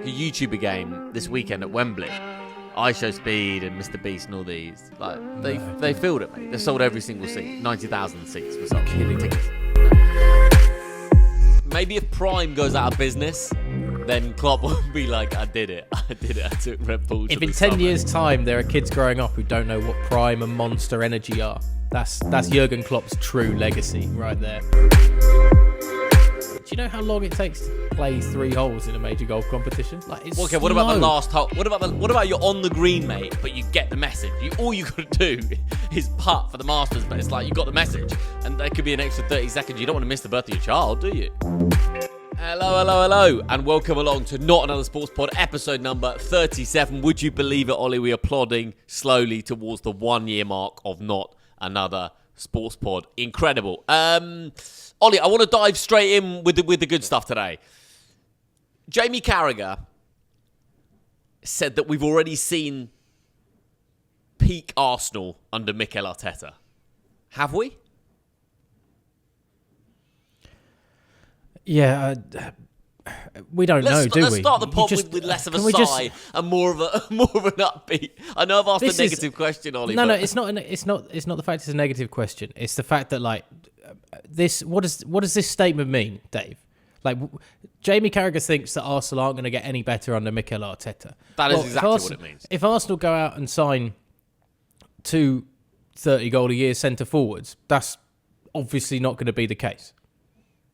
like a YouTuber game this weekend at Wembley. iShowSpeed and Mr. Beast and all these. Like they filled it, mate. They sold every single seat. 90,000 seats were sold. Kidding me. Maybe if Prime goes out of business, then Klopp will be like, I did it. I took Red Bull to If the in 10 summit. years' time there are kids growing up who don't know what Prime and Monster Energy are, that's Jurgen Klopp's true legacy right there. Do you know how long it takes to play 3 holes in a major golf competition? Like, it's Okay, what about the slow. last hole? What about you're on the green, mate, but you get the message? All you got to do is putt for the Masters, but it's like you got the message, and there could be an extra 30 seconds. You don't want to miss the birth of your child, do you? Hello, and welcome along to Not Another Sports Pod, episode number 37. Would you believe it, Ollie? We are plodding slowly towards the 1 year mark of Not Another Sports Pod. Incredible. Ollie, I want to dive straight in with the good stuff today. Jamie Carragher said that we've already seen peak Arsenal under Mikel Arteta. Have we? Yeah, we don't know, do we? Let's start the pod with less of a sigh and more of an upbeat. I know I've asked a negative question, Ollie. No, it's not the fact it's a negative question. It's the fact that like this. What does this statement mean, Dave? Like Jamie Carragher thinks that Arsenal aren't going to get any better under Mikel Arteta. That is exactly what it means. If Arsenal go out and sign 2 30-goal-a-year centre forwards, that's obviously not going to be the case.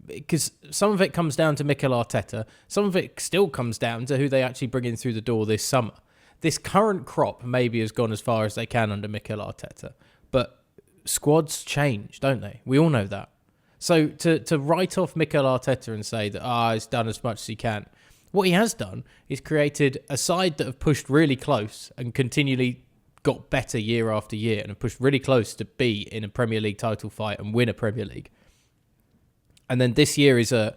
Because some of it comes down to Mikel Arteta, some of it still comes down to who they actually bring in through the door this summer. This current crop maybe has gone as far as they can under Mikel Arteta, but squads change, don't they? We all know that. So to write off Mikel Arteta and say that he's done as much as he can, what he has done is created a side that have pushed really close and continually got better year after year and have pushed really close to be in a Premier League title fight and win a Premier League. And then this year is a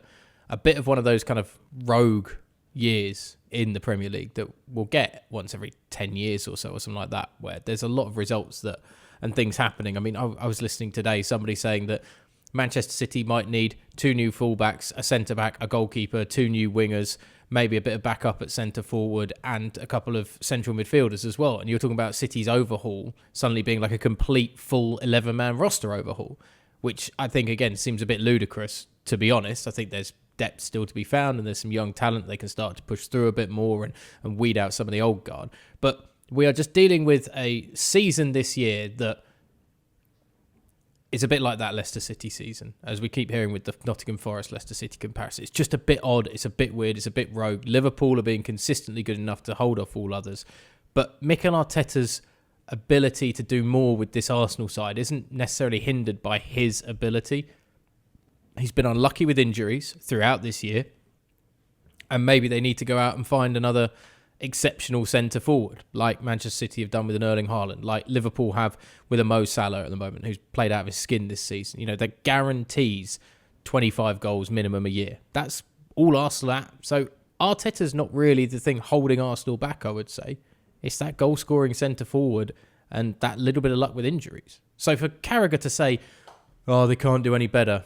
bit of one of those kind of rogue years in the Premier League that we'll get once every 10 years or so or something like that, where there's a lot of results and things happening. I mean, I was listening today, somebody saying that Manchester City might need 2 new fullbacks, a centre-back, a goalkeeper, 2 new wingers, maybe a bit of backup at centre-forward and a couple of central midfielders as well. And you're talking about City's overhaul suddenly being like a complete full 11-man roster overhaul, which I think, again, seems a bit ludicrous, to be honest. I think there's depth still to be found and there's some young talent they can start to push through a bit more and weed out some of the old guard. But we are just dealing with a season this year that is a bit like that Leicester City season, as we keep hearing with the Nottingham Forest-Leicester City comparison. It's just a bit odd, it's a bit weird, it's a bit rogue. Liverpool are being consistently good enough to hold off all others. But Mikel Arteta's ability to do more with this Arsenal side isn't necessarily hindered by his ability. He's been unlucky with injuries throughout this year, and maybe they need to go out and find another exceptional centre forward, like Manchester City have done with an Erling Haaland, like Liverpool have with a Mo Salah at the moment, who's played out of his skin this season. You know, that guarantees 25 goals minimum a year. That's all Arsenal at. So Arteta's not really the thing holding Arsenal back, I would say. It's that goal-scoring centre-forward and that little bit of luck with injuries. So for Carragher to say, they can't do any better,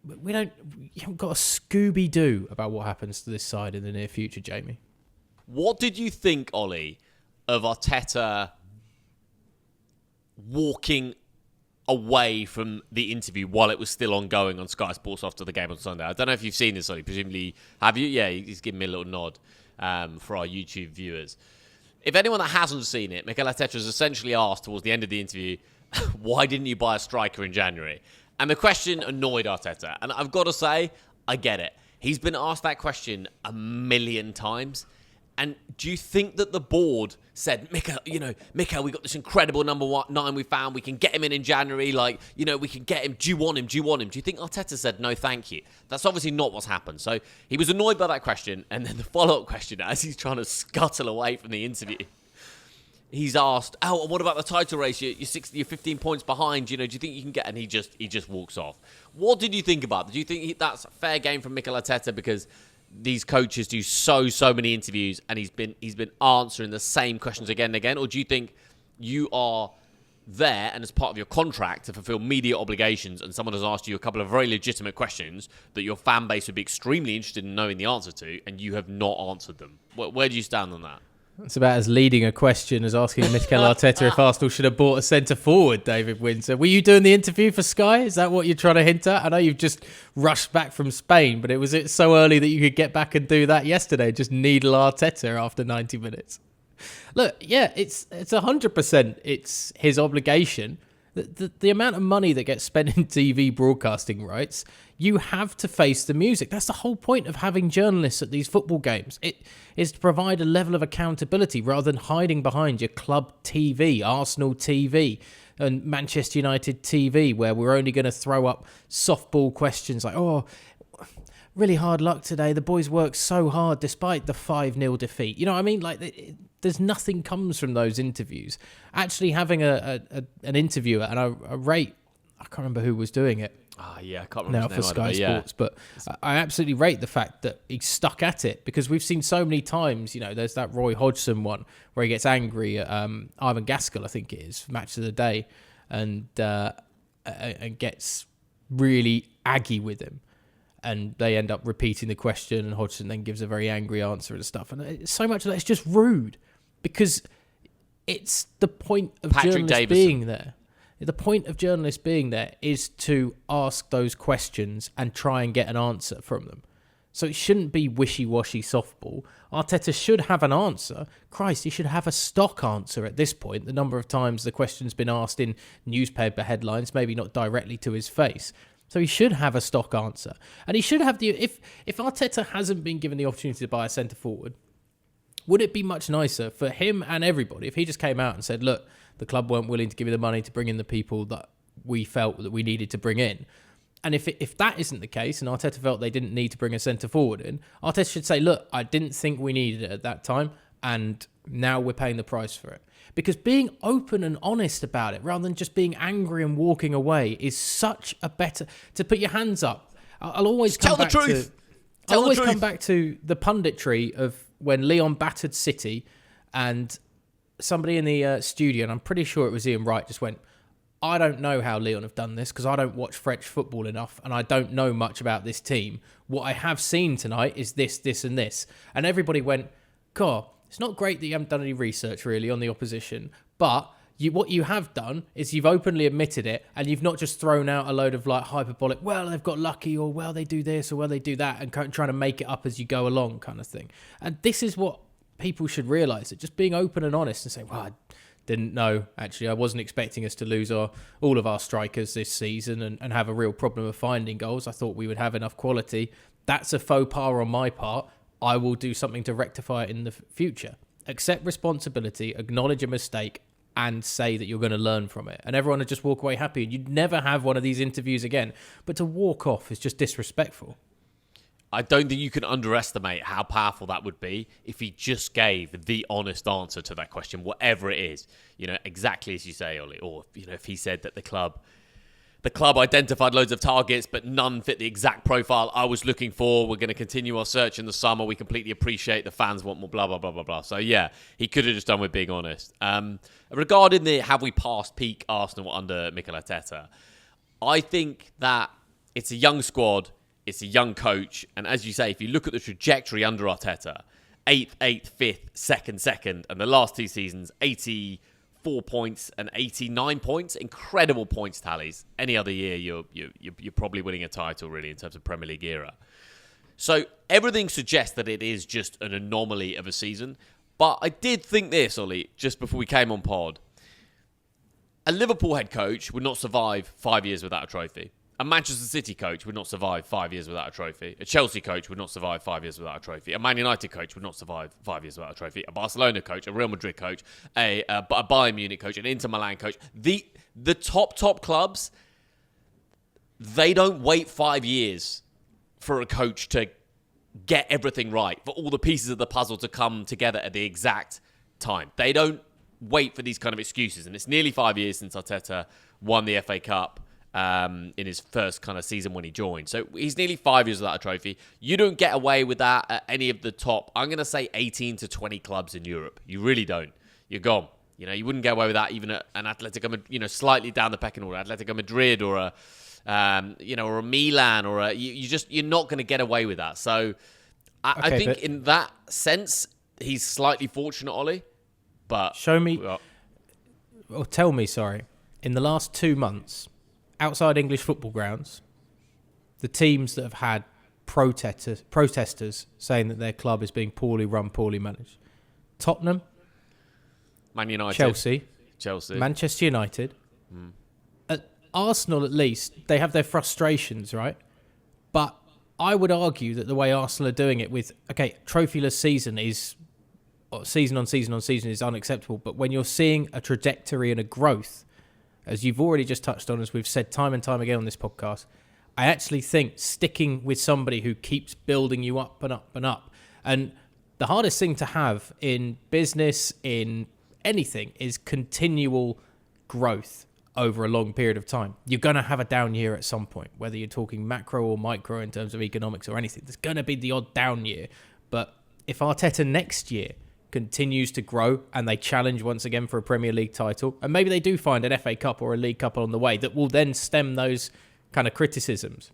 you haven't got a Scooby-Doo about what happens to this side in the near future, Jamie. What did you think, Ollie, of Arteta walking away from the interview while it was still ongoing on Sky Sports after the game on Sunday? I don't know if you've seen this, Ollie. Presumably, have you? Yeah, he's giving me a little nod for our YouTube viewers. If anyone that hasn't seen it, Mikel Arteta was essentially asked towards the end of the interview, why didn't you buy a striker in January? And the question annoyed Arteta. And I've got to say, I get it. He's been asked that question a million times. And do you think that the board said, Mikel, we got this incredible number 9 we found. We can get him in January. We can get him. Do you want him? Do you think Arteta said, no, thank you? That's obviously not what's happened. So he was annoyed by that question. And then the follow-up question, as he's trying to scuttle away from the interview, he's asked, what about the title race? You're 15 points behind. Do you think you can get? And he just walks off. What did you think about that? Do you think that's a fair game from Mikel Arteta because these coaches do so many interviews and he's been answering the same questions again and again? Or do you think you are there and as part of your contract to fulfill media obligations, and someone has asked you a couple of very legitimate questions that your fan base would be extremely interested in knowing the answer to, and you have not answered them. Where do you stand on that? It's about as leading a question as asking Mikel Arteta if Arsenal should have bought a centre-forward, David Windsor. Were you doing the interview for Sky? Is that what you're trying to hint at? I know you've just rushed back from Spain, but was it so early that you could get back and do that yesterday? Just needle Arteta after 90 minutes. Look, yeah, it's 100%. It's his obligation. The amount of money that gets spent in TV broadcasting rights, you have to face the music. That's the whole point of having journalists at these football games. It is to provide a level of accountability rather than hiding behind your club TV, Arsenal TV and Manchester United TV, where we're only going to throw up softball questions like, oh, really hard luck today. The boys worked so hard despite the 5-0 defeat. You know what I mean? Like, there's nothing comes from those interviews. Actually having an interviewer, and I rate, I can't remember who was doing it. Yeah, I can't remember now for Sky Sports, but I absolutely rate the fact that he stuck at it, because we've seen so many times, you know, there's that Roy Hodgson one where he gets angry at Ivan Gaskell, I think it is, match of the day, and gets really aggy with him. And they end up repeating the question, and Hodgson then gives a very angry answer and stuff. And so much of that is just rude, because it's the point of journalists being there. The point of journalists being there is to ask those questions and try and get an answer from them. So it shouldn't be wishy-washy softball. Arteta should have an answer. Christ, he should have a stock answer at this point. The number of times the question's been asked in newspaper headlines, maybe not directly to his face. So he should have a stock answer. And he should have if Arteta hasn't been given the opportunity to buy a centre-forward, would it be much nicer for him and everybody if he just came out and said, look, the club weren't willing to give you the money to bring in the people that we felt that we needed to bring in. And if that isn't the case, and Arteta felt they didn't need to bring a centre-forward in, Arteta should say, look, I didn't think we needed it at that time, and now we're paying the price for it. Because being open and honest about it, rather than just being angry and walking away, is such a better... To put your hands up. I'll always come back to... I'll always come back to the punditry of when Leon battered City, and somebody in the studio, and I'm pretty sure it was Ian Wright, just went, I don't know how Leon have done this because I don't watch French football enough and I don't know much about this team. What I have seen tonight is this, this and this. And everybody went, God, it's not great that you haven't done any research really on the opposition, but what you have done is you've openly admitted it, and you've not just thrown out a load of like hyperbolic, well, they've got lucky, or well, they do this, or well, they do that, and trying to make it up as you go along kind of thing. And this is what people should realise, that just being open and honest and saying, well, I didn't know, actually, I wasn't expecting us to lose all of our strikers this season and have a real problem of finding goals. I thought we would have enough quality. That's a faux pas on my part. I will do something to rectify it in the future. Accept responsibility, acknowledge a mistake, and say that you're going to learn from it. And everyone would just walk away happy. And you'd never have one of these interviews again. But to walk off is just disrespectful. I don't think you can underestimate how powerful that would be if he just gave the honest answer to that question, whatever it is. You know, exactly as you say, Ollie. Or, you know, if he said that the club identified loads of targets, but none fit the exact profile I was looking for. We're going to continue our search in the summer. We completely appreciate the fans want more, blah, blah, blah, blah, blah. So, yeah, he could have just done with being honest. Regarding the have we passed peak Arsenal under Mikel Arteta, I think that it's a young squad, it's a young coach, and as you say, if you look at the trajectory under Arteta, 8th, 5th, 2nd, and the last two seasons, 84 points and 89 points, incredible points tallies. Any other year, you're probably winning a title, really, in terms of Premier League era. So everything suggests that it is just an anomaly of a season. But I did think this, Ollie, just before we came on pod. A Liverpool head coach would not survive 5 years without a trophy. A Manchester City coach would not survive 5 years without a trophy. A Chelsea coach would not survive 5 years without a trophy. A Man United coach would not survive 5 years without a trophy. A Barcelona coach, a Real Madrid coach, a Bayern Munich coach, an Inter Milan coach. The top clubs, they don't wait 5 years for a coach to get everything right, for all the pieces of the puzzle to come together at the exact time. They don't wait for these kind of excuses. And it's nearly 5 years since Arteta won the FA Cup in his first kind of season when he joined. So he's nearly 5 years without a trophy. You don't get away with that at any of the top, I'm going to say 18 to 20 clubs in Europe. You really don't. You're gone. You wouldn't get away with that even at an Atletico, slightly down the pecking order, Atletico Madrid or a, or a Milan or you're not going to get away with that. So I think in that sense, he's slightly fortunate, Ollie. But tell me, in the last 2 months, outside English football grounds, the teams that have had protesters saying that their club is being poorly run, poorly managed: Tottenham, Man United, Chelsea, Manchester United. At Arsenal, at least, they have their frustrations, right? But I would argue that the way Arsenal are doing it with, trophyless season on season is unacceptable. But when you're seeing a trajectory and a growth, as you've already just touched on, as we've said time and time again on this podcast, I actually think sticking with somebody who keeps building you up and up and up. And the hardest thing to have in business, in anything, is continual growth over a long period of time. You're going to have a down year at some point, whether you're talking macro or micro in terms of economics or anything. There's going to be the odd down year. But if Arteta next year continues to grow and they challenge once again for a Premier League title, and maybe they do find an FA Cup or a League Cup on the way that will then stem those kind of criticisms.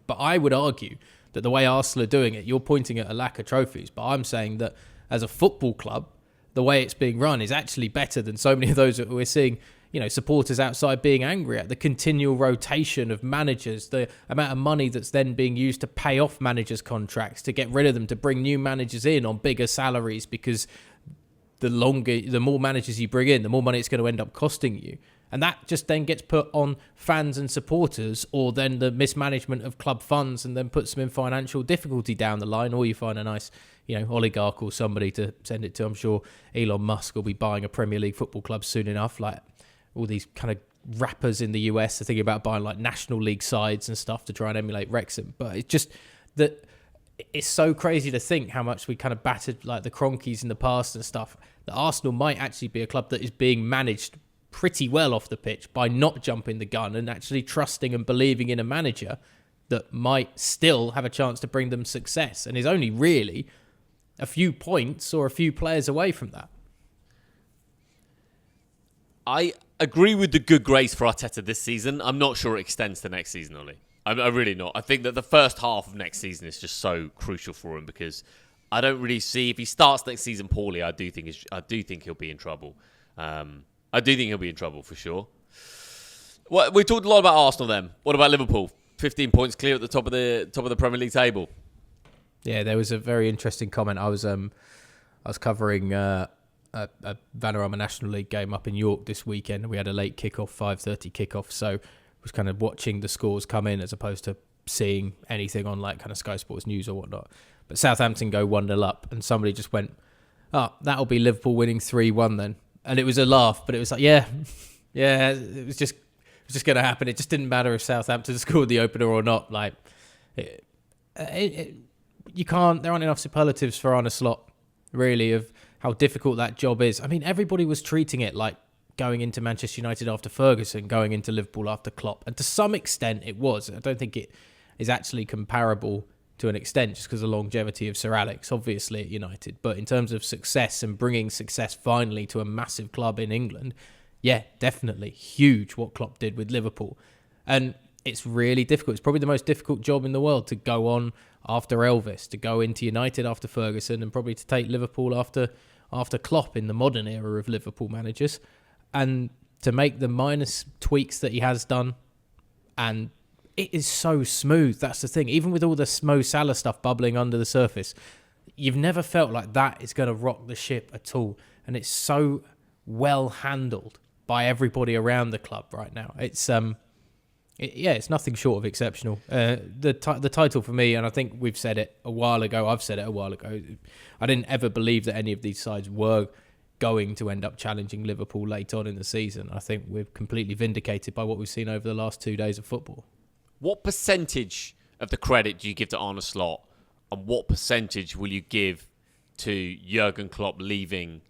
But I would argue that the way Arsenal are doing it, you're pointing at a lack of trophies, but I'm saying that as a football club, the way it's being run is actually better than so many of those that we're seeing, supporters outside being angry at. The continual rotation of managers, the amount of money that's then being used to pay off managers' contracts, to get rid of them, to bring new managers in on bigger salaries, because the more managers you bring in, the more money it's going to end up costing you. And that just then gets put on fans and supporters, or then the mismanagement of club funds, and then puts them in financial difficulty down the line. Or you find a nice, oligarch or somebody to send it to. I'm sure Elon Musk will be buying a Premier League football club soon enough. Like all these kind of rappers in the US are thinking about buying like National League sides and stuff to try and emulate Wrexham. But it's just that it's so crazy to think how much we kind of battered like the Cronkies in the past and stuff. That Arsenal might actually be a club that is being managed pretty well off the pitch by not jumping the gun and actually trusting and believing in a manager that might still have a chance to bring them success, and is only really a few points or a few players away from that. I agree with the good grace for Arteta this season. I'm not sure it extends to next season, Ollie. I'm really not. I think that the first half of next season is just so crucial for him, because I don't really see, if he starts next season poorly, I do think he'll be in trouble. I do think he'll be in trouble for sure. Well, we talked a lot about Arsenal then. What about Liverpool? 15 points clear at the top of the Premier League table. Yeah, there was a very interesting comment. I was covering a Vanarama National League game up in York this weekend. We had a late kickoff, 5:30 kickoff, so I was kind of watching the scores come in as opposed to seeing anything on like kind of Sky Sports News or whatnot. But Southampton go 1-0 up, and somebody just went, that'll be Liverpool winning 3-1 then. And it was a laugh, but it was like, yeah, it was just going to happen. It just didn't matter if Southampton scored the opener or not. Like, you can't. There aren't enough superlatives for Arne Slot, really, of how difficult that job is. I mean, everybody was treating it like going into Manchester United after Ferguson, going into Liverpool after Klopp, and to some extent, it was. I don't think it is actually comparable to an extent, just because of the longevity of Sir Alex, obviously, at United. But in terms of success and bringing success finally to a massive club in England, yeah, definitely huge what Klopp did with Liverpool. And it's really difficult. It's probably the most difficult job in the world to go on after Elvis, to go into United after Ferguson, and probably to take Liverpool after Klopp in the modern era of Liverpool managers. And to make the minus tweaks that he has done, and it is so smooth. That's the thing. Even with all the Mo Salah stuff bubbling under the surface, you've never felt like that is going to rock the ship at all. And it's so well handled by everybody around the club right now. It's it's nothing short of exceptional. The title for me, and I think we've said it a while ago. I've said it a while ago. I didn't ever believe that any of these sides were going to end up challenging Liverpool late on in the season. I think we're completely vindicated by what we've seen over the last 2 days of football. What percentage of the credit do you give to Arne Slot, and what percentage will you give to Jurgen Klopp leaving?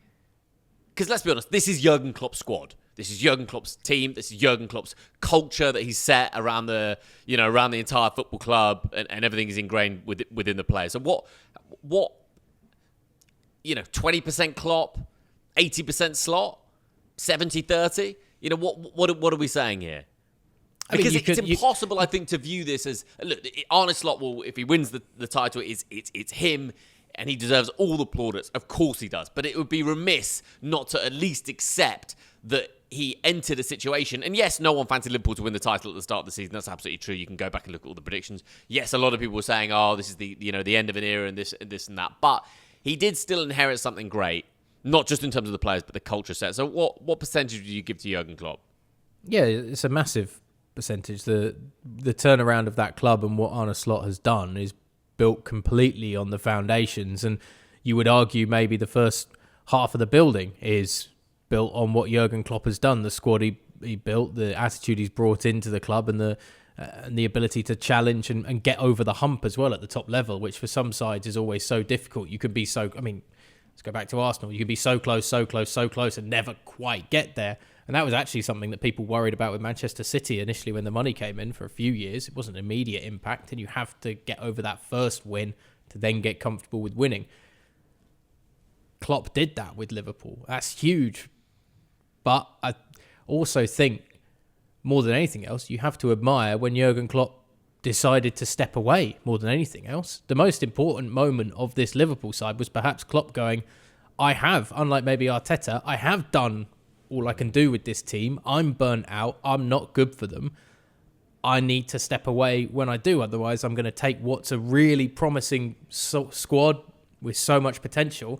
Because let's be honest, this is Jurgen Klopp's squad. This is Jurgen Klopp's team. This is Jurgen Klopp's culture that he's set around the entire football club, and everything is ingrained within the players. So what 20% Klopp, 80% slot, 70-30. What are we saying here? Because it's impossible, I think, to view this as look. Arne Slot will, if he wins the title, it's him, and he deserves all the plaudits. Of course he does, but it would be remiss not to at least accept that he entered a situation. And yes, no one fancied Liverpool to win the title at the start of the season. That's absolutely true. You can go back and look at all the predictions. Yes, a lot of people were saying, "Oh, this is the end of an era and this and that." But he did still inherit something great, not just in terms of the players, but the culture set. So, what percentage do you give to Jurgen Klopp? Yeah, it's a massive percentage. The turnaround of that club and what Arne Slot has done is built completely on the foundations, and you would argue maybe the first half of the building is built on what Jurgen Klopp has done. The squad he built, the attitude he's brought into the club, and the ability to challenge and get over the hump as well at the top level, which for some sides is always so difficult. You could be let's go back to Arsenal. You could be so close, and never quite get there. And that was actually something that people worried about with Manchester City initially when the money came in for a few years. It wasn't an immediate impact, and you have to get over that first win to then get comfortable with winning. Klopp did that with Liverpool. That's huge. But I also think, more than anything else, you have to admire when Jurgen Klopp decided to step away more than anything else. The most important moment of this Liverpool side was perhaps Klopp going, unlike maybe Arteta, I have done all I can do with this team. I'm burnt out. I'm not good for them. I need to step away when I do. Otherwise, I'm going to take what's a really promising squad with so much potential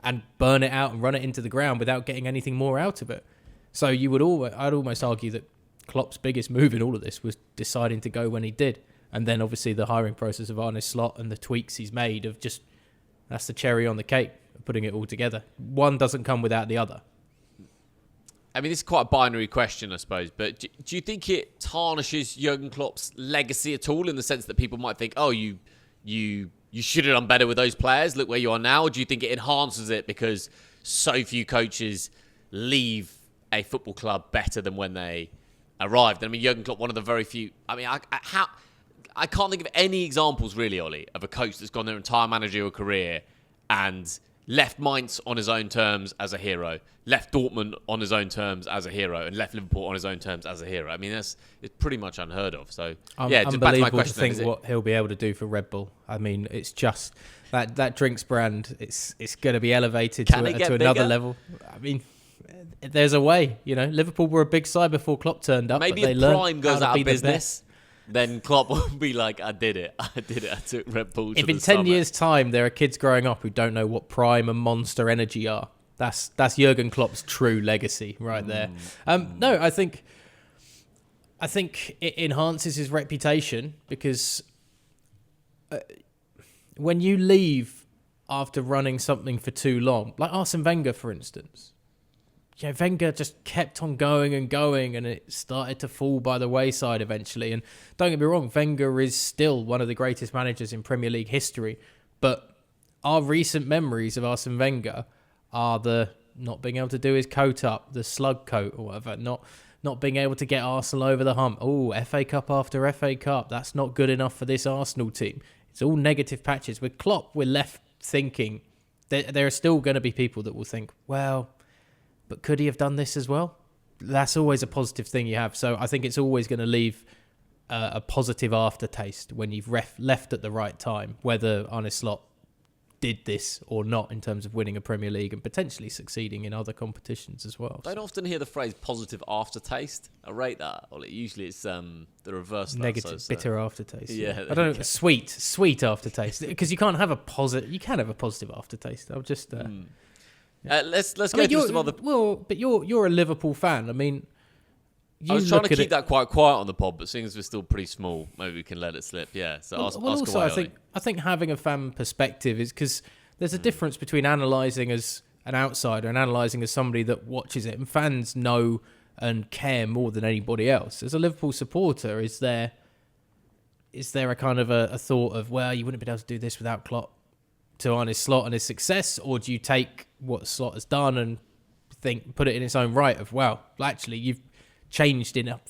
and burn it out and run it into the ground without getting anything more out of it. So I'd almost argue that Klopp's biggest move in all of this was deciding to go when he did. And then obviously the hiring process of Arne Slot and the tweaks he's made that's the cherry on the cake of putting it all together. One doesn't come without the other. I mean, this is quite a binary question, I suppose, but do you think it tarnishes Jurgen Klopp's legacy at all, in the sense that people might think, oh, you should have done better with those players, look where you are now? Or do you think it enhances it because so few coaches leave a football club better than when they arrived? I mean, Jurgen Klopp, one of the very few... I mean, I can't think of any examples, really, Ollie, of a coach that's gone their entire managerial career and left Mainz on his own terms as a hero, left Dortmund on his own terms as a hero, and left Liverpool on his own terms as a hero. I mean, it's pretty much unheard of. So, yeah, unbelievable back to my question, to think what he'll be able to do for Red Bull. I mean, it's just that drinks brand. It's going to be elevated to another level. I mean, there's a way. Liverpool were a big side before Klopp turned up. Maybe but if Prime goes out of business, then Klopp will be like, I did it. I took Red Bull to If the in 10 summit. years' time there are kids growing up who don't know what Prime and Monster Energy are, that's Jurgen Klopp's true legacy right there. No, I think it enhances his reputation because when you leave after running something for too long, like Arsene Wenger, for instance, Wenger just kept on going and going, and it started to fall by the wayside eventually. And don't get me wrong, Wenger is still one of the greatest managers in Premier League history. But our recent memories of Arsene Wenger are the not being able to do his coat up, the slug coat or whatever, not being able to get Arsenal over the hump. Oh, FA Cup after FA Cup, that's not good enough for this Arsenal team. It's all negative patches. With Klopp, we're left thinking that there are still going to be people that will think, well, but could he have done this as well? That's always a positive thing you have. So I think it's always going to leave a positive aftertaste when you've left at the right time, whether Arne Slot did this or not in terms of winning a Premier League and potentially succeeding in other competitions as well. I don't often hear the phrase positive aftertaste. I rate that. Well, usually it's the reverse of that. Negative, bitter aftertaste. Yeah. I don't know. Sweet aftertaste. Because you can't have a positive. You can have a positive aftertaste. I'll just... let's go through some other... Well, but you're a Liverpool fan. I mean... I was trying to keep that quite quiet on the pod, but seeing as we're still pretty small, maybe we can let it slip. Yeah. So ask also, away, I think having a fan perspective is because there's a difference between analysing as an outsider and analysing as somebody that watches it. And fans know and care more than anybody else. As a Liverpool supporter, is there a kind of a thought of, well, you wouldn't be able to do this without Klopp to Arne Slot and his success, or do you take what Slot has done and put it in its own right of, well, actually you've changed enough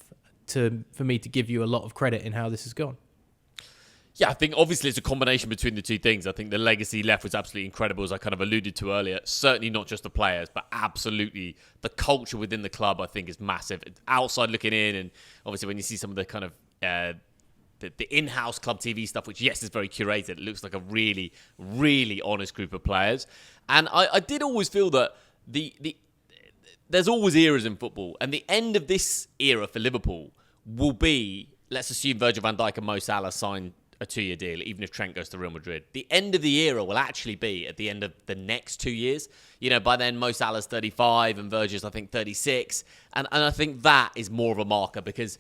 for me to give you a lot of credit in how this has gone? Yeah, I think obviously it's a combination between the two things. I think the legacy left was absolutely incredible, as I kind of alluded to earlier. Certainly not just the players, but absolutely the culture within the club, I think, is massive. Outside looking in, and obviously when you see some of the kind of the in-house club TV stuff, which, yes, is very curated, it looks like a really, really honest group of players. And I did always feel that there's always eras in football, and the end of this era for Liverpool will be, let's assume Virgil van Dijk and Mo Salah sign a 2-year deal, even if Trent goes to Real Madrid. The end of the era will actually be at the end of the next 2 years. By then Mo Salah's 35 and Virgil's, I think, 36. And I think that is more of a marker, because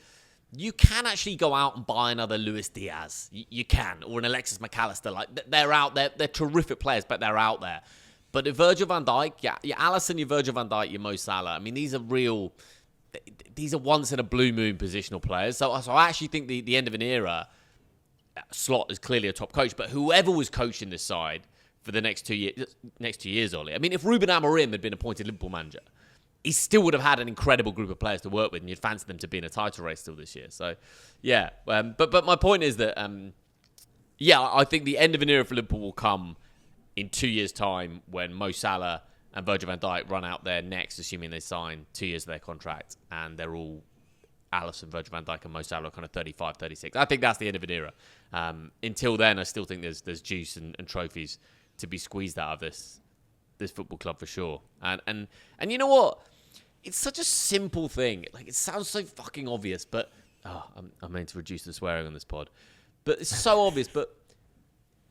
you can actually go out and buy another Luis Diaz. You can. Or an Alexis McAllister. Like, they're out there. They're terrific players, but they're out there. But if Virgil van Dijk, your Alisson, your Virgil van Dijk, your Mo Salah, I mean, these are once in a blue moon positional players. So I actually think the end of an era, Slot is clearly a top coach, but whoever was coaching this side for the next 2 years, Ollie. I mean, if Ruben Amorim had been appointed Liverpool manager, he still would have had an incredible group of players to work with, and you'd fancy them to be in a title race still this year. So, yeah. But my point is that, I think the end of an era for Liverpool will come in 2 years' time when Mo Salah and Virgil van Dijk run out their next, assuming they sign 2 years of their contract, and they're all Alisson, Virgil van Dijk and Mo Salah kind of 35, 36. I think that's the end of an era. Until then, I still think there's juice and trophies to be squeezed out of this football club for sure. And you know what? It's such a simple thing. Like, it sounds so fucking obvious, but I'm meant to reduce the swearing on this pod. But it's so obvious. But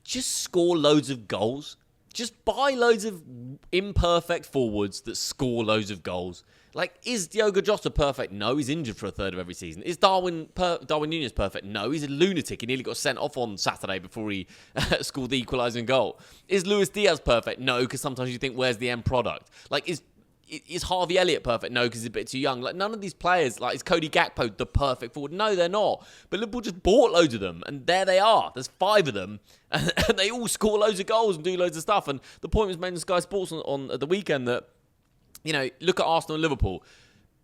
just score loads of goals. Just buy loads of imperfect forwards that score loads of goals. Like, is Diogo Jota perfect? No, he's injured for a third of every season. Is Darwin Núñez perfect? No, he's a lunatic. He nearly got sent off on Saturday before he scored the equalising goal. Is Luis Diaz perfect? No, because sometimes you think, where's the end product? Like, is Harvey Elliott perfect? No, because he's a bit too young. Like, none of these players, like, is Cody Gakpo the perfect forward? No, they're not. But Liverpool just bought loads of them, and there they are. There's 5 of them, and they all score loads of goals and do loads of stuff. And the point was made on Sky Sports on the weekend that, look at Arsenal and Liverpool.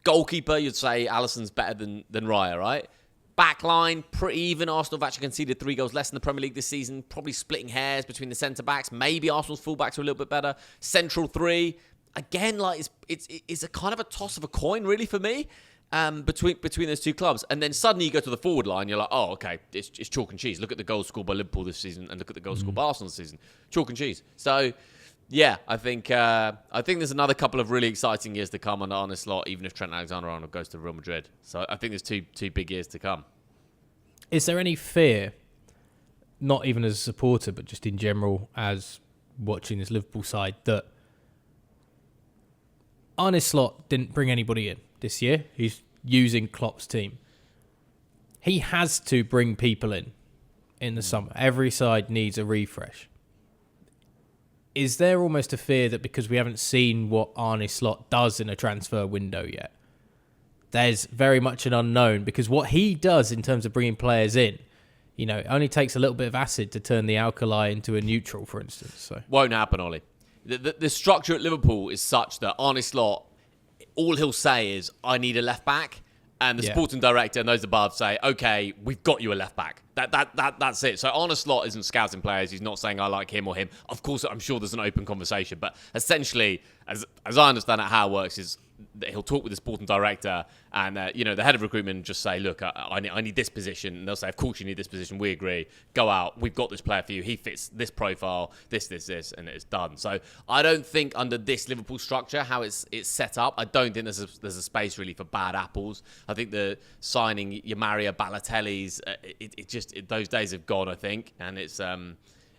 Goalkeeper, you'd say Alisson's better than Raya, right? Backline, pretty even. Arsenal have actually conceded 3 goals less in the Premier League this season. Probably splitting hairs between the centre-backs. Maybe Arsenal's full-backs are a little bit better. Central 3. Again, like, it's a kind of a toss of a coin, really, for me, between those two clubs. And then suddenly you go to the forward line, you're like, oh, okay, it's chalk and cheese. Look at the goals scored by Liverpool this season, and look at the goals scored by Arsenal this season. Chalk and cheese. So, yeah, I think there's another couple of really exciting years to come under Arne Slot, even if Trent Alexander-Arnold goes to Real Madrid. So I think there's two big years to come. Is there any fear, not even as a supporter, but just in general as watching this Liverpool side, that Arne Slot didn't bring anybody in this year? He's using Klopp's team. He has to bring people in the summer. Every side needs a refresh. Is there almost a fear that because we haven't seen what Arne Slot does in a transfer window yet, there's very much an unknown? Because what he does in terms of bringing players in, it only takes a little bit of acid to turn the alkali into a neutral, for instance. So won't happen, Ollie. The structure at Liverpool is such that Arne Slot, all he'll say is, I need a left back. And the sporting director and those above say, okay, we've got you a left back. That's it. So Arne Slot isn't scouting players. He's not saying I like him or him. Of course, I'm sure there's an open conversation. But essentially, as I understand it, how it works is that he'll talk with the sporting director and, the head of recruitment just say, look, I need this position. And they'll say, of course you need this position. We agree. Go out. We've got this player for you. He fits this profile, this, and it's done. So I don't think under this Liverpool structure, how it's set up, I don't think there's a space really for bad apples. I think the signing your Mario Balotelli's, those days have gone, I think. And it's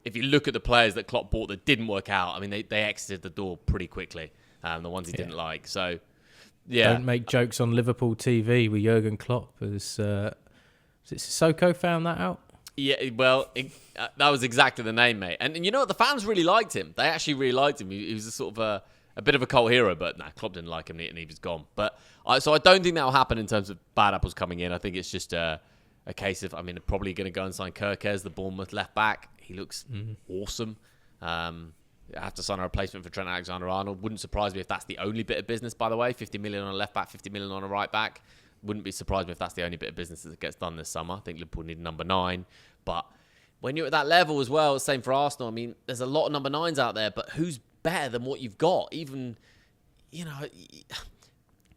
if you look at the players that Klopp bought that didn't work out, I mean, they exited the door pretty quickly. The ones he didn't like. So, yeah. Don't make jokes on Liverpool TV with Jurgen Klopp. Is it Sissoko found that out? Yeah, well, that was exactly the name, mate. And you know what? The fans really liked him. They actually really liked him. He was a sort of a bit of a cult hero, but Klopp didn't like him and he was gone. But so I don't think that will happen in terms of bad apples coming in. I think it's just a case of, they're probably going to go and sign Kerkez, the Bournemouth left back. He looks awesome. Have to sign a replacement for Trent Alexander-Arnold. Wouldn't surprise me if that's the only bit of business, by the way. 50 million on a left back, 50 million on a right back. Wouldn't be surprised me if that's the only bit of business that gets done this summer. I think Liverpool need number 9. But when you're at that level as well, same for Arsenal. I mean, there's a lot of number 9s out there, but who's better than what you've got? Even,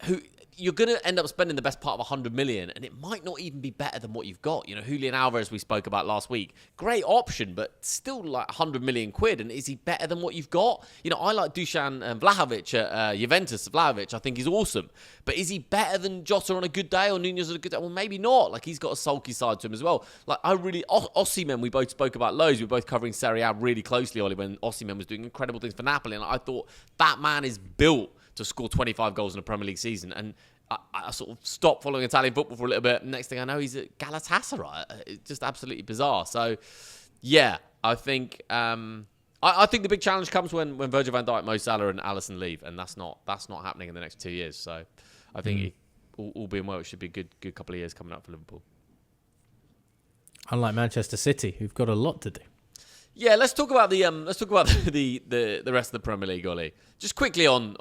who you're going to end up spending the best part of 100 million, and it might not even be better than what you've got. Julian Alvarez we spoke about last week, great option, but still like 100 million quid. And is he better than what you've got? I like Dusan Vlahovic at Juventus. Vlahovic, I think he's awesome, but is he better than Jota on a good day or Nunez on a good day? Well, maybe not. Like, he's got a sulky side to him as well. Like, Osimhen, we both spoke about loads. We were both covering Serie A really closely, Ollie, when Osimhen was doing incredible things for Napoli, and I thought that man is built to score 25 goals in a Premier League season. And I sort of stopped following Italian football for a little bit. Next thing I know, he's at Galatasaray. It's just absolutely bizarre. So, yeah, I think I think the big challenge comes when Virgil van Dijk, Mo Salah and Alisson leave, and that's not happening in the next 2 years. So, I think all being well, it should be a good couple of years coming up for Liverpool. Unlike Manchester City, who've got a lot to do. Yeah, let's talk about the rest of the Premier League, Ollie. Just quickly on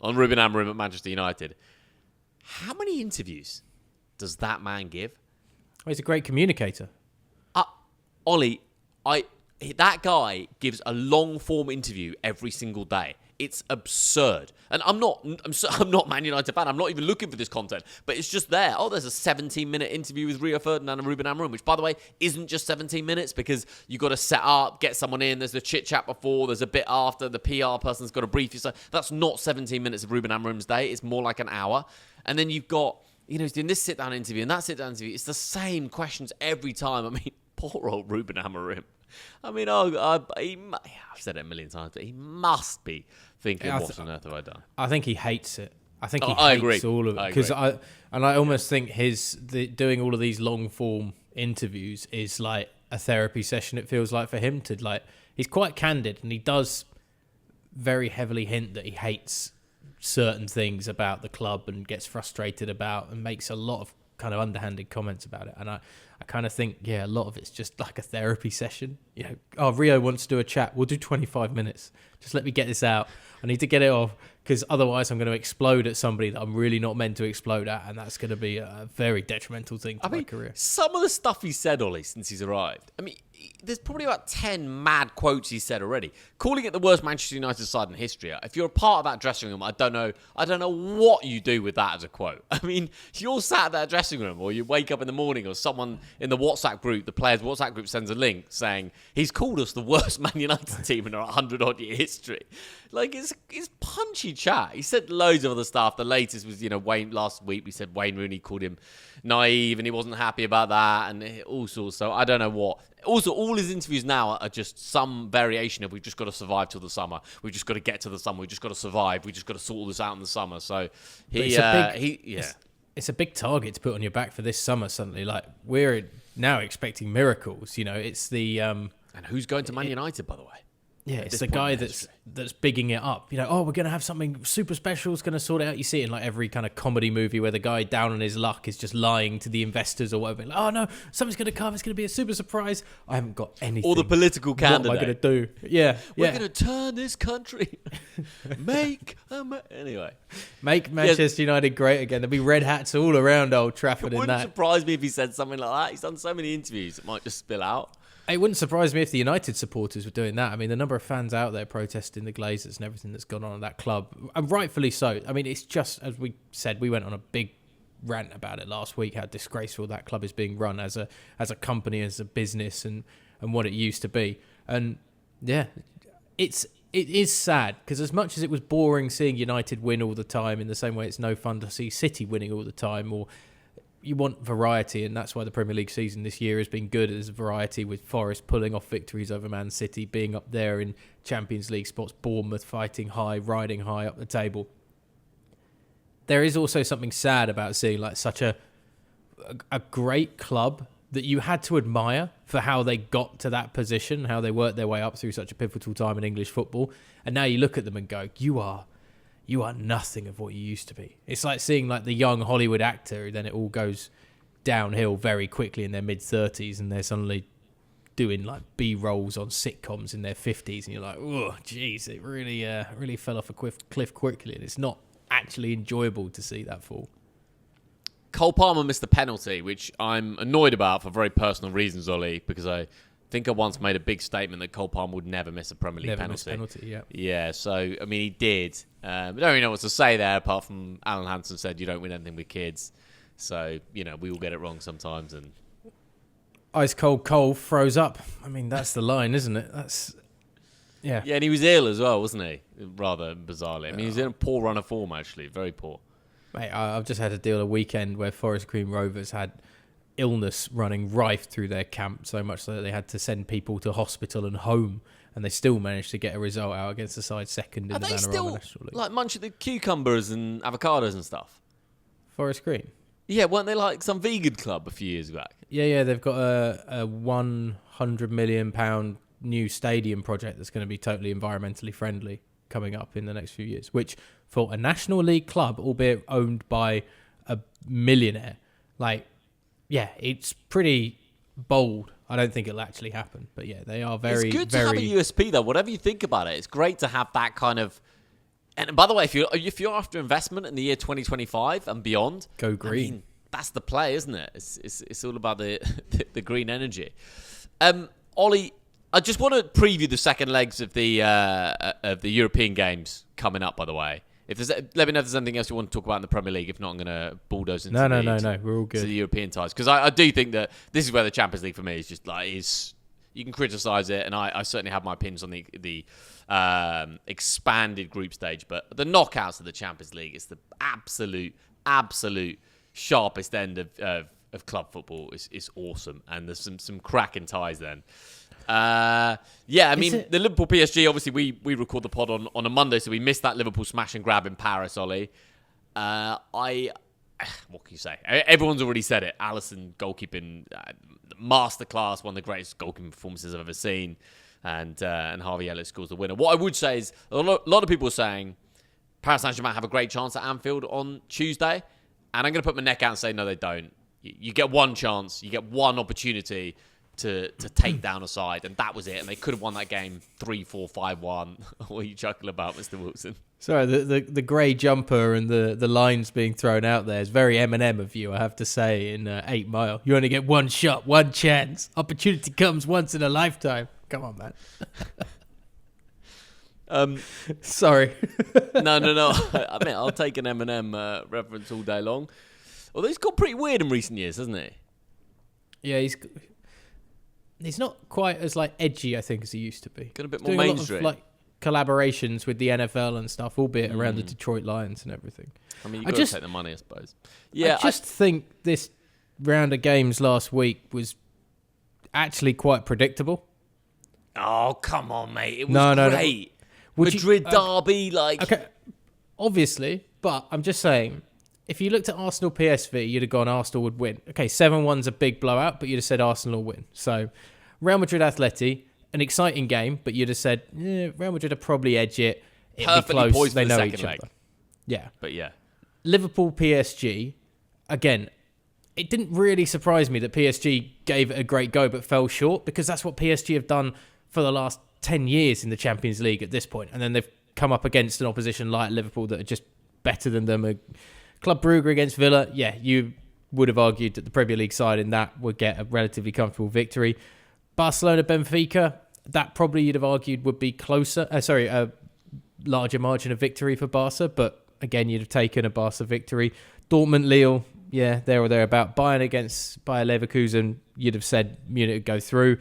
Ruben Amorim at Manchester United. How many interviews does that man give? Well, he's a great communicator. Ollie, that guy gives a long form interview every single day. It's absurd. And I'm not Man United fan. I'm not even looking for this content. But it's just there. Oh, there's a 17-minute interview with Rio Ferdinand and Ruben Amorim, which, by the way, isn't just 17 minutes because you've got to set up, get someone in. There's the chit-chat before. There's a bit after. The PR person's got to brief you. So that's not 17 minutes of Ruben Amorim's day. It's more like an hour. And then you've got, he's doing this sit-down interview and that sit-down interview. It's the same questions every time. I mean, poor old Ruben Amorim. I mean, I've said it a million times, but he must be thinking, what on earth have I done? I think he hates it. I think he hates all of it. Because I almost think doing all of these long form interviews is like a therapy session. It feels like for him he's quite candid, and he does very heavily hint that he hates certain things about the club and gets frustrated about and makes a lot of kind of underhanded comments about it. And I kind of think, a lot of it's just like a therapy session. Rio wants to do a chat. We'll do 25 minutes. Just let me get this out. I need to get it off because otherwise I'm going to explode at somebody that I'm really not meant to explode at, and that's going to be a very detrimental thing to my career. Some of the stuff he said, Ollie, since he's arrived, I mean, there's probably about 10 mad quotes he said already, calling it the worst Manchester United side in history. If you're a part of that dressing room, I don't know what you do with that as a quote. I mean, you're sat at that dressing room, or you wake up in the morning, or someone in the WhatsApp group, the players' WhatsApp group, sends a link saying he's called us the worst Man United team in our 100-odd-year history. Like, it's punchy chat. He said loads of other stuff. The latest was, Wayne. Last week we said Wayne Rooney called him naive, and he wasn't happy about that, and all sorts. So I don't know what. Also, all his interviews now are just some variation of we've just got to survive till the summer. We've just got to get to the summer. We've just got to survive. We've just got to sort all this out in the summer. So it's a big target to put on your back for this summer. Suddenly, like we're now expecting miracles. It's the and who's going to Man United, by the way? Yeah, it's the guy that's bigging it up. We're going to have something super special. It's going to sort it out. You see it in like every kind of comedy movie where the guy down on his luck is just lying to the investors or whatever. Like, oh no, something's going to come. It's going to be a super surprise. I haven't got anything. Or the political candidate. What am I going to do? Yeah, we're going to turn this country. Make Manchester United great again. There'll be red hats all around Old Trafford. It wouldn't surprise me if he said something like that. He's done so many interviews, it might just spill out. It wouldn't surprise me if the United supporters were doing that. I mean, the number of fans out there protesting the Glazers and everything that's gone on at that club, and rightfully so. I mean, it's just, as we said, we went on a big rant about it last week, how disgraceful that club is being run as a company, as a business, and what it used to be. And yeah, it is sad, because as much as it was boring seeing United win all the time, in the same way it's no fun to see City winning all the time, or you want variety, and that's why the Premier League season this year has been good. There's variety with Forest pulling off victories over Man City, being up there in Champions League spots, Bournemouth fighting high, riding high up the table. There is also something sad about seeing like such a great club that you had to admire for how they got to that position, how they worked their way up through such a pivotal time in English football. And now you look at them and go, you are nothing of what you used to be. It's like seeing like the young Hollywood actor, then it all goes downhill very quickly in their mid-30s, and they're suddenly doing like B-rolls on sitcoms in their 50s, and you're like, oh, geez, it really fell off a cliff quickly, and it's not actually enjoyable to see that fall. Cole Palmer missed the penalty, which I'm annoyed about for very personal reasons, Ollie, because I think I once made a big statement that Cole Palmer would never miss a Premier League penalty. Yeah. Yeah, so, I mean, he did. I don't really know what to say there, apart from Alan Hansen said you don't win anything with kids. So, we all get it wrong sometimes. And Ice cold Cole froze up. I mean, that's the line, isn't it? Yeah. Yeah, and he was ill as well, wasn't he? Rather bizarrely. I mean, he was in a poor run of form, actually. Very poor. Mate, I've just had to deal a weekend where Forest Green Rovers had illness running rife through their camp, so much so that they had to send people to hospital and home, and they still managed to get a result out against the side second in the Vanarama National League. Like munching the cucumbers and avocados and stuff? Forest Green? Yeah, weren't they like some vegan club a few years back? Yeah, they've got a £100 million new stadium project that's going to be totally environmentally friendly coming up in the next few years, which for a National League club, albeit owned by a millionaire, it's pretty bold. I don't think it'll actually happen, but yeah, they are very. It's good to have a USP though. Whatever you think about it, it's great to have that kind of. And by the way, if you're after investment in the year 2025 and beyond, go green. I mean, that's the play, isn't it? It's all about the green energy. Ollie, I just want to preview the second legs of the European games coming up. By the way, let me know if there's anything else you want to talk about in the Premier League. If not, I'm going to bulldoze into No. We're all good. To the European ties, because I do think that this is where the Champions League for me is just you can criticise it, and I certainly have my opinions on the expanded group stage, but the knockouts of the Champions League is the absolute sharpest end of club football. Is awesome, and there's some cracking ties then. The Liverpool PSG, obviously we record the pod on a Monday, so we missed that Liverpool smash and grab in Paris, Ollie. What can you say? Everyone's already said it. Alisson goalkeeping masterclass, one of the greatest goalkeeping performances I've ever seen, and Harvey Elliott scores the winner. What I would say is a lot of people are saying Paris Saint-Germain have a great chance at Anfield on Tuesday, and I'm going to put my neck out and say no, they don't. You get one chance, you get one opportunity to take down a side, and that was it. And they could have won that game 3-4, 5-1. What are you chuckling about, Mr. Wilson? Sorry, the grey jumper and the lines being thrown out there is very Eminem of you, I have to say, in 8 Mile. You only get one shot, one chance. Opportunity comes once in a lifetime. Come on, man. Sorry. No. I mean, I'll take an Eminem reference all day long. Although he's got pretty weird in recent years, hasn't he? Yeah, he's not quite as edgy, I think, as he used to be. Got a bit more mainstream. A lot of, collaborations with the NFL and stuff, albeit around the Detroit Lions and everything. I mean, you've got to take the money, I suppose. Yeah, I think this round of games last week was actually quite predictable. Oh, come on, mate. It was great. No. Madrid derby, Okay, obviously, but I'm just saying, if you looked at Arsenal PSV, you'd have gone Arsenal would win. Okay, 7-1's a big blowout, but you'd have said Arsenal will win. So, Real Madrid Atleti, an exciting game, but you'd have said, Real Madrid will probably edge it. It'd be close. They know each other. Yeah. But yeah. Liverpool PSG, again, it didn't really surprise me that PSG gave it a great go but fell short, because that's what PSG have done for the last 10 years in the Champions League at this point. And then they've come up against an opposition like Liverpool that are just better than them. Club Brugge against Villa, you would have argued that the Premier League side in that would get a relatively comfortable victory. Barcelona Benfica, that probably you'd have argued would be closer. A larger margin of victory for Barca, but again, you'd have taken a Barca victory. Dortmund Lille, there or thereabout. Bayern against Bayer Leverkusen, you'd have said Munich would go through.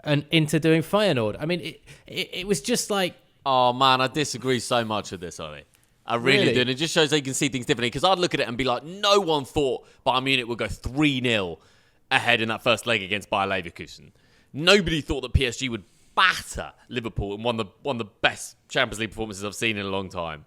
And Inter doing Feyenoord. I mean, it was just like... Oh, man, I disagree so much with this, Ollie. I really do. And it just shows they can see things differently. Because I'd look at it and be like, no one thought Bayern Munich would go 3-0 ahead in that first leg against Bayer Leverkusen. Nobody thought that PSG would batter Liverpool in one of the best Champions League performances I've seen in a long time.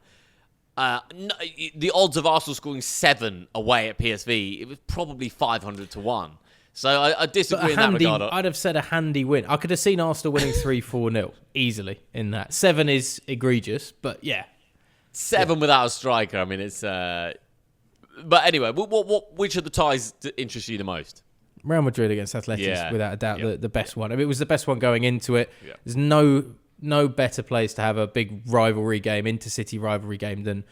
The odds of Arsenal scoring 7 away at PSV, it was probably 500 to 1. So I disagree in that regard. I'd have said a handy win. I could have seen Arsenal winning 3-4-0 easily in that. 7 is egregious, but yeah. 7 without a striker. I mean, it's... But anyway, which of the ties interest you the most? Real Madrid against Atleti is without a doubt the best one. I mean, it was the best one going into it. Yeah. There's no better place to have a big rivalry game, intercity rivalry game, than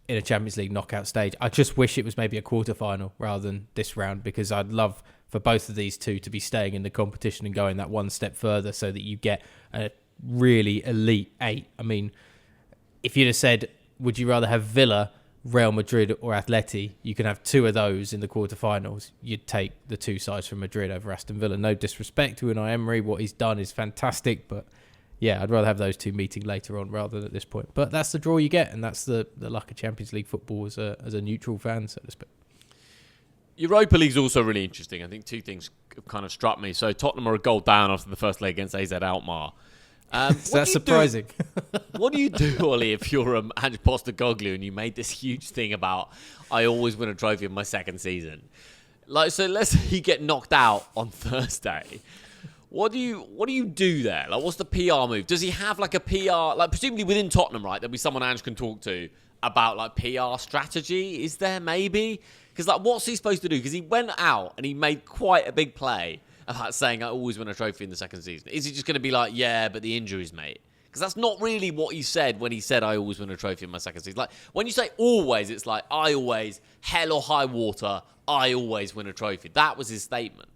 in a Champions League knockout stage. I just wish it was maybe a quarter-final rather than this round, because I'd love for both of these two to be staying in the competition and going that one step further so that you get a really elite 8. I mean, if you'd have said, would you rather have Villa, Real Madrid or Atleti, you can have 2 of those in the quarterfinals, you'd take the 2 sides from Madrid over Aston Villa. No disrespect to Unai Emery, what he's done is fantastic, but yeah, I'd rather have those 2 meeting later on rather than at this point. But that's the draw you get, and that's the luck of Champions League football as a neutral fan, so to speak. Europa League's also really interesting. I think 2 things have kind of struck me. So Tottenham are a goal down after the first leg against AZ Alkmaar. So that's surprising. What do you do, Ollie, if you're Ange Postecoglou and you made this huge thing about, I always win a trophy in my second season? Like, so let's say you get knocked out on Thursday. What do you do there? Like, what's the PR move? Does he have like a PR, like presumably within Tottenham, right? There'll be someone Ange can talk to about like PR strategy. Is there maybe? Because like, what's he supposed to do? Because he went out and he made quite a big play about saying I always win a trophy in the second season. Is he just going to be like, yeah, but the injuries, mate? Because that's not really what he said when he said I always win a trophy in my second season. Like, when you say always, it's like, I always, hell or high water, I always win a trophy. That was his statement.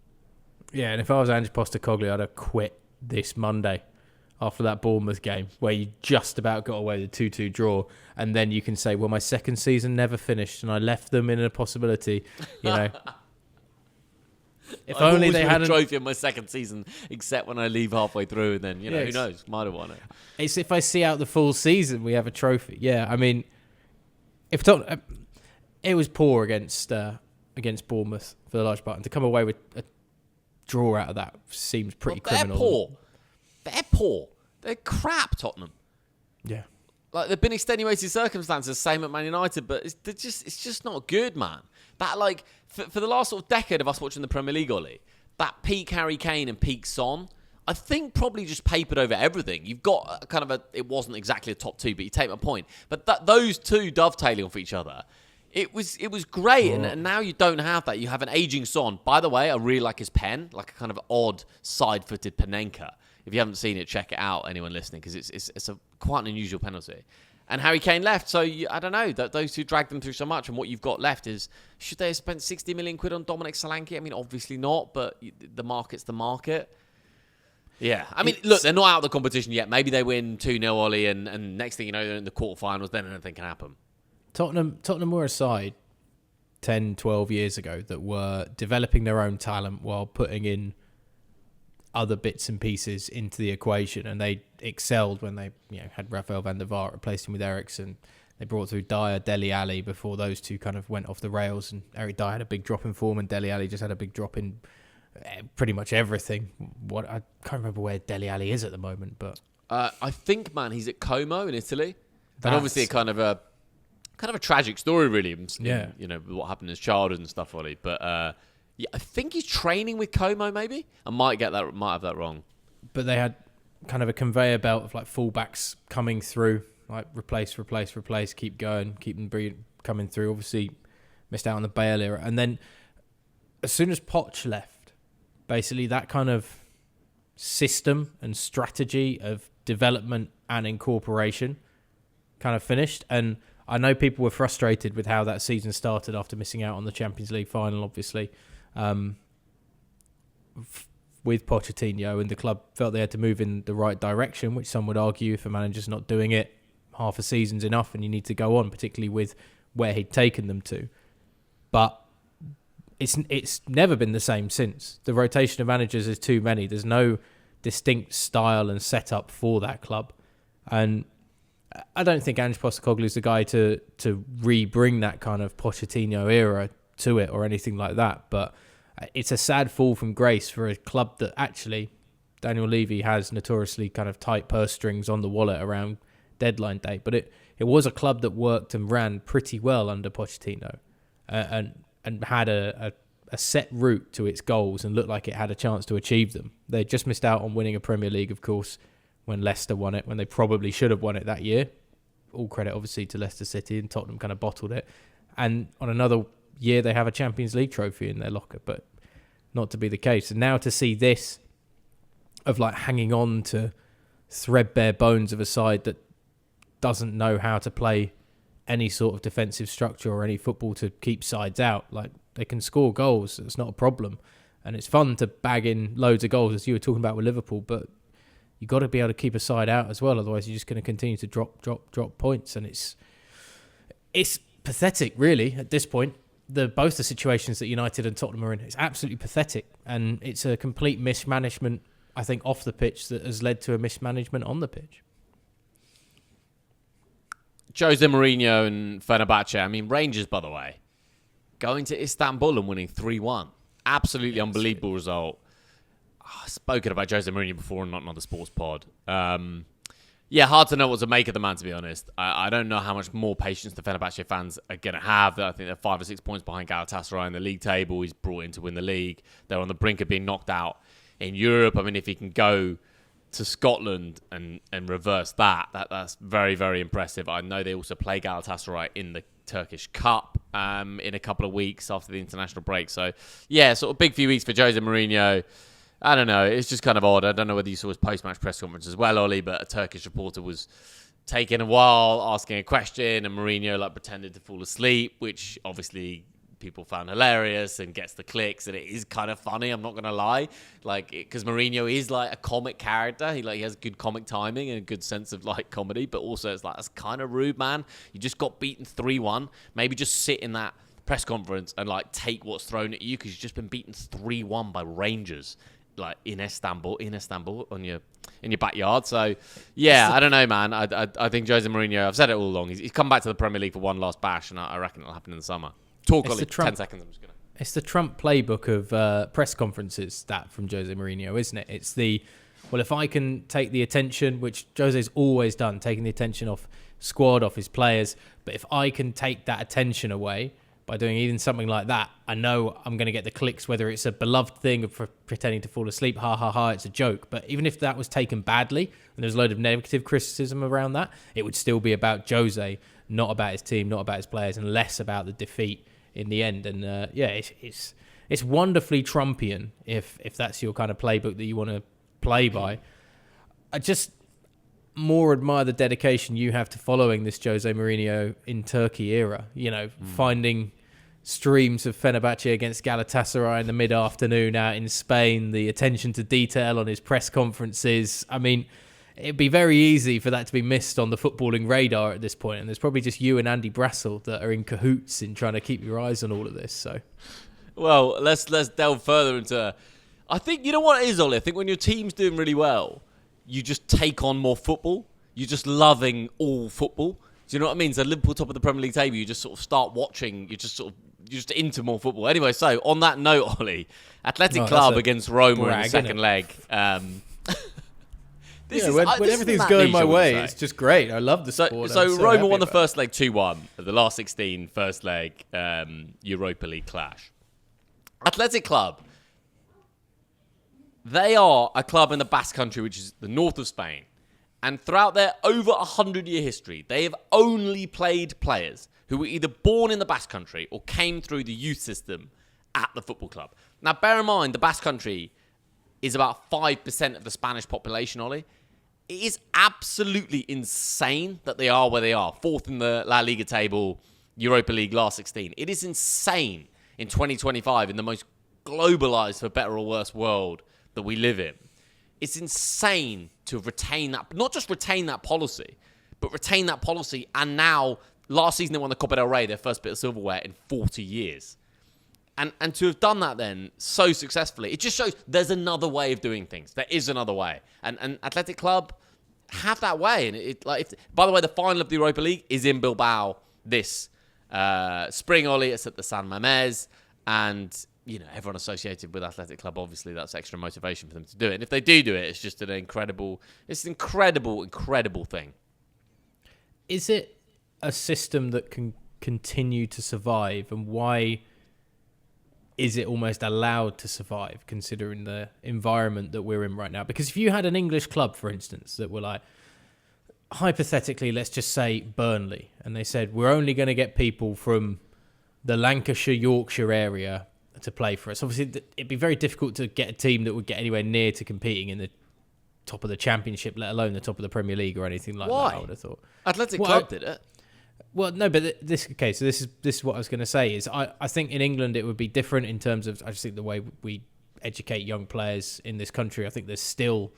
Yeah, and if I was Ange Postecoglou, I'd have quit this Monday after that Bournemouth game where you just about got away with a 2-2 draw, and then you can say, well, my second season never finished and I left them in a possibility, you know. If only they had a trophy in my second season, except when I leave halfway through, and then, you know, who knows, might have won it. It's if I see out the full season, we have a trophy. Yeah, I mean, if it was poor against Bournemouth for the large part, and to come away with a draw out of that seems pretty criminal. They're poor. They're crap, Tottenham. Yeah. Like, they've been extenuating circumstances, same at Man United, but it's just not good, man. That, like, for the last sort of decade of us watching the Premier League, Ollie, that peak Harry Kane and peak Son, I think probably just papered over everything. You've got it wasn't exactly a top 2, but you take my point. But those 2 dovetailing off each other, it was great, and now you don't have that. You have an aging Son. By the way, I really like his pen, like a kind of odd side-footed Panenka. If you haven't seen it, check it out, anyone listening, because it's quite an unusual penalty. And Harry Kane left, so I don't know. Those 2 dragged them through so much, and what you've got left is, should they have spent 60 million quid on Dominic Solanke? I mean, obviously not, but the market's the market. Yeah, I mean, look, they're not out of the competition yet. Maybe they win 2-0, Ollie, and next thing you know, they're in the quarterfinals, then anything can happen. Tottenham were a side 10, 12 years ago that were developing their own talent while putting in other bits and pieces into the equation, and they excelled when they had Rafael van der Vaart replaced him with Eriksen. They brought through Dyer, Dele Alli before those 2 kind of went off the rails, and Eric Dyer had a big drop in form and Dele Alli just had a big drop in pretty much everything. I can't remember where Dele Alli is at the moment, but I think, man, he's at Como in Italy. And obviously kind of a tragic story, really. Yeah, what happened in his childhood and stuff, Ollie. But yeah, I think he's training with Como, maybe. I might have that wrong. But they had kind of a conveyor belt of like fullbacks coming through, like replace, keep going, keep them coming through. Obviously, missed out on the Bale era, and then as soon as Poch left, basically that kind of system and strategy of development and incorporation kind of finished. And I know people were frustrated with how that season started after missing out on the Champions League final, obviously. With Pochettino, and the club felt they had to move in the right direction, which some would argue if a manager's not doing it, half a season's enough and you need to go on, particularly with where he'd taken them to. But it's never been the same since. The rotation of managers is too many. There's no distinct style and setup for that club. And I don't think Ange Postecoglou is the guy to re-bring that kind of Pochettino era to it or anything like that. But it's a sad fall from grace for a club that actually Daniel Levy has notoriously kind of tight purse strings on the wallet around deadline day. But it was a club that worked and ran pretty well under Pochettino and had a set route to its goals and looked like it had a chance to achieve them. They just missed out on winning a Premier League, of course, when Leicester won it, when they probably should have won it that year. All credit, obviously, to Leicester City, and Tottenham kind of bottled it. And on another year, they have a Champions League trophy in their locker, but not to be the case. And now to see this of like hanging on to threadbare bones of a side that doesn't know how to play any sort of defensive structure or any football to keep sides out. Like, they can score goals. It's not a problem. And it's fun to bag in loads of goals, as you were talking about with Liverpool, but you got to be able to keep a side out as well. Otherwise, you're just going to continue to drop points. And it's pathetic, really, at this point. Both the situations that United and Tottenham are in, it's absolutely pathetic. And it's a complete mismanagement, I think, off the pitch that has led to a mismanagement on the pitch. Jose Mourinho and Fenerbahçe. I mean, Rangers, by the way, going to Istanbul and winning 3-1. Absolutely unbelievable result. I've spoken about Jose Mourinho before and not on the sports pod. Hard to know what to make of the man, to be honest. I don't know how much more patience the Fenerbahçe fans are going to have. I think they're 5 or 6 points behind Galatasaray in the league table. He's brought in to win the league. They're on the brink of being knocked out in Europe. I mean, if he can go to Scotland and reverse that's very, very impressive. I know they also play Galatasaray in the Turkish Cup in a couple of weeks after the international break. So, yeah, sort of big few weeks for Jose Mourinho. I don't know. It's just kind of odd. I don't know whether you saw his post-match press conference as well, Ollie, but a Turkish reporter was taking a while asking a question, and Mourinho pretended to fall asleep, which obviously people found hilarious and gets the clicks, and it is kind of funny, I'm not going to lie. Because Mourinho is a comic character. He has good comic timing and a good sense of comedy, but also it's that's kind of rude, man. You just got beaten 3-1. Maybe just sit in that press conference and take what's thrown at you, because you've just been beaten 3-1 by Rangers. In Istanbul in your backyard. So yeah, I don't know, man. I think Jose Mourinho, I've said it all along, he's come back to the Premier League for one last bash, and I reckon it'll happen in the summer. Talk, Ollie, 10 seconds. I'm just gonna. It's the Trump playbook of press conferences, that from Jose Mourinho, isn't it? It's if I can take the attention, which Jose's always done, taking the attention off squad, off his players, but if I can take that attention away by doing even something like that, I know I'm going to get the clicks, whether it's a beloved thing of pretending to fall asleep, ha ha ha, it's a joke. But even if that was taken badly and there's a load of negative criticism around that, it would still be about Jose, not about his team, not about his players, and less about the defeat in the end. And it's wonderfully Trumpian if that's your kind of playbook that you want to play by. I just more admire the dedication you have to following this Jose Mourinho in Turkey era. Finding streams of Fenerbahçe against Galatasaray in the mid-afternoon out in Spain, the attention to detail on his press conferences. I mean, it'd be very easy for that to be missed on the footballing radar at this point, and there's probably just you and Andy Brassel that are in cahoots in trying to keep your eyes on all of this. So, well, let's delve further into. I think you know what it is, Ollie. I think when your team's doing really well, you just take on more football. You're just loving all football. Do you know what I mean? So Liverpool top of the Premier League table, you just sort of start watching. You're just into more football. Anyway, so on that note, Ollie, Athletic Club against Roma in the second leg. When everything's going my way, it's just great. I love the sport. So Roma won the first leg 2-1. The last 16 first leg Europa League clash. Athletic Club, they are a club in the Basque Country, which is the north of Spain. And throughout their over 100-year history, they have only played players who were either born in the Basque Country or came through the youth system at the football club. Now, bear in mind, the Basque Country is about 5% of the Spanish population, Ollie. It is absolutely insane that they are where they are. Fourth in the La Liga table, Europa League last 16. It is insane in 2025, in the most globalized, for better or worse, world that we live in. It's insane to retain that, not just retain that policy, but retain that policy. And now, last season, they won the Copa del Rey, their first bit of silverware in 40 years. And to have done that then so successfully, it just shows there's another way of doing things. There is another way. And Athletic Club have that way. And by the way, the final of the Europa League is in Bilbao this spring, Ollie. It's at the San Mamés. And everyone associated with Athletic Club, obviously, that's extra motivation for them to do it. And if they do it, it's just an incredible thing. Is it a system that can continue to survive? And why is it almost allowed to survive, considering the environment that we're in right now? Because if you had an English club, for instance, that were hypothetically, let's just say Burnley, and they said, we're only going to get people from the Lancashire, Yorkshire area to play for us. Obviously, it'd be very difficult to get a team that would get anywhere near to competing in the top of the Championship, let alone the top of the Premier League or anything like that, I would have thought. Athletic Club did it. Well, no, but so this is what I was going to say is I think in England it would be different in terms of, I just think the way we educate young players in this country. I think there's still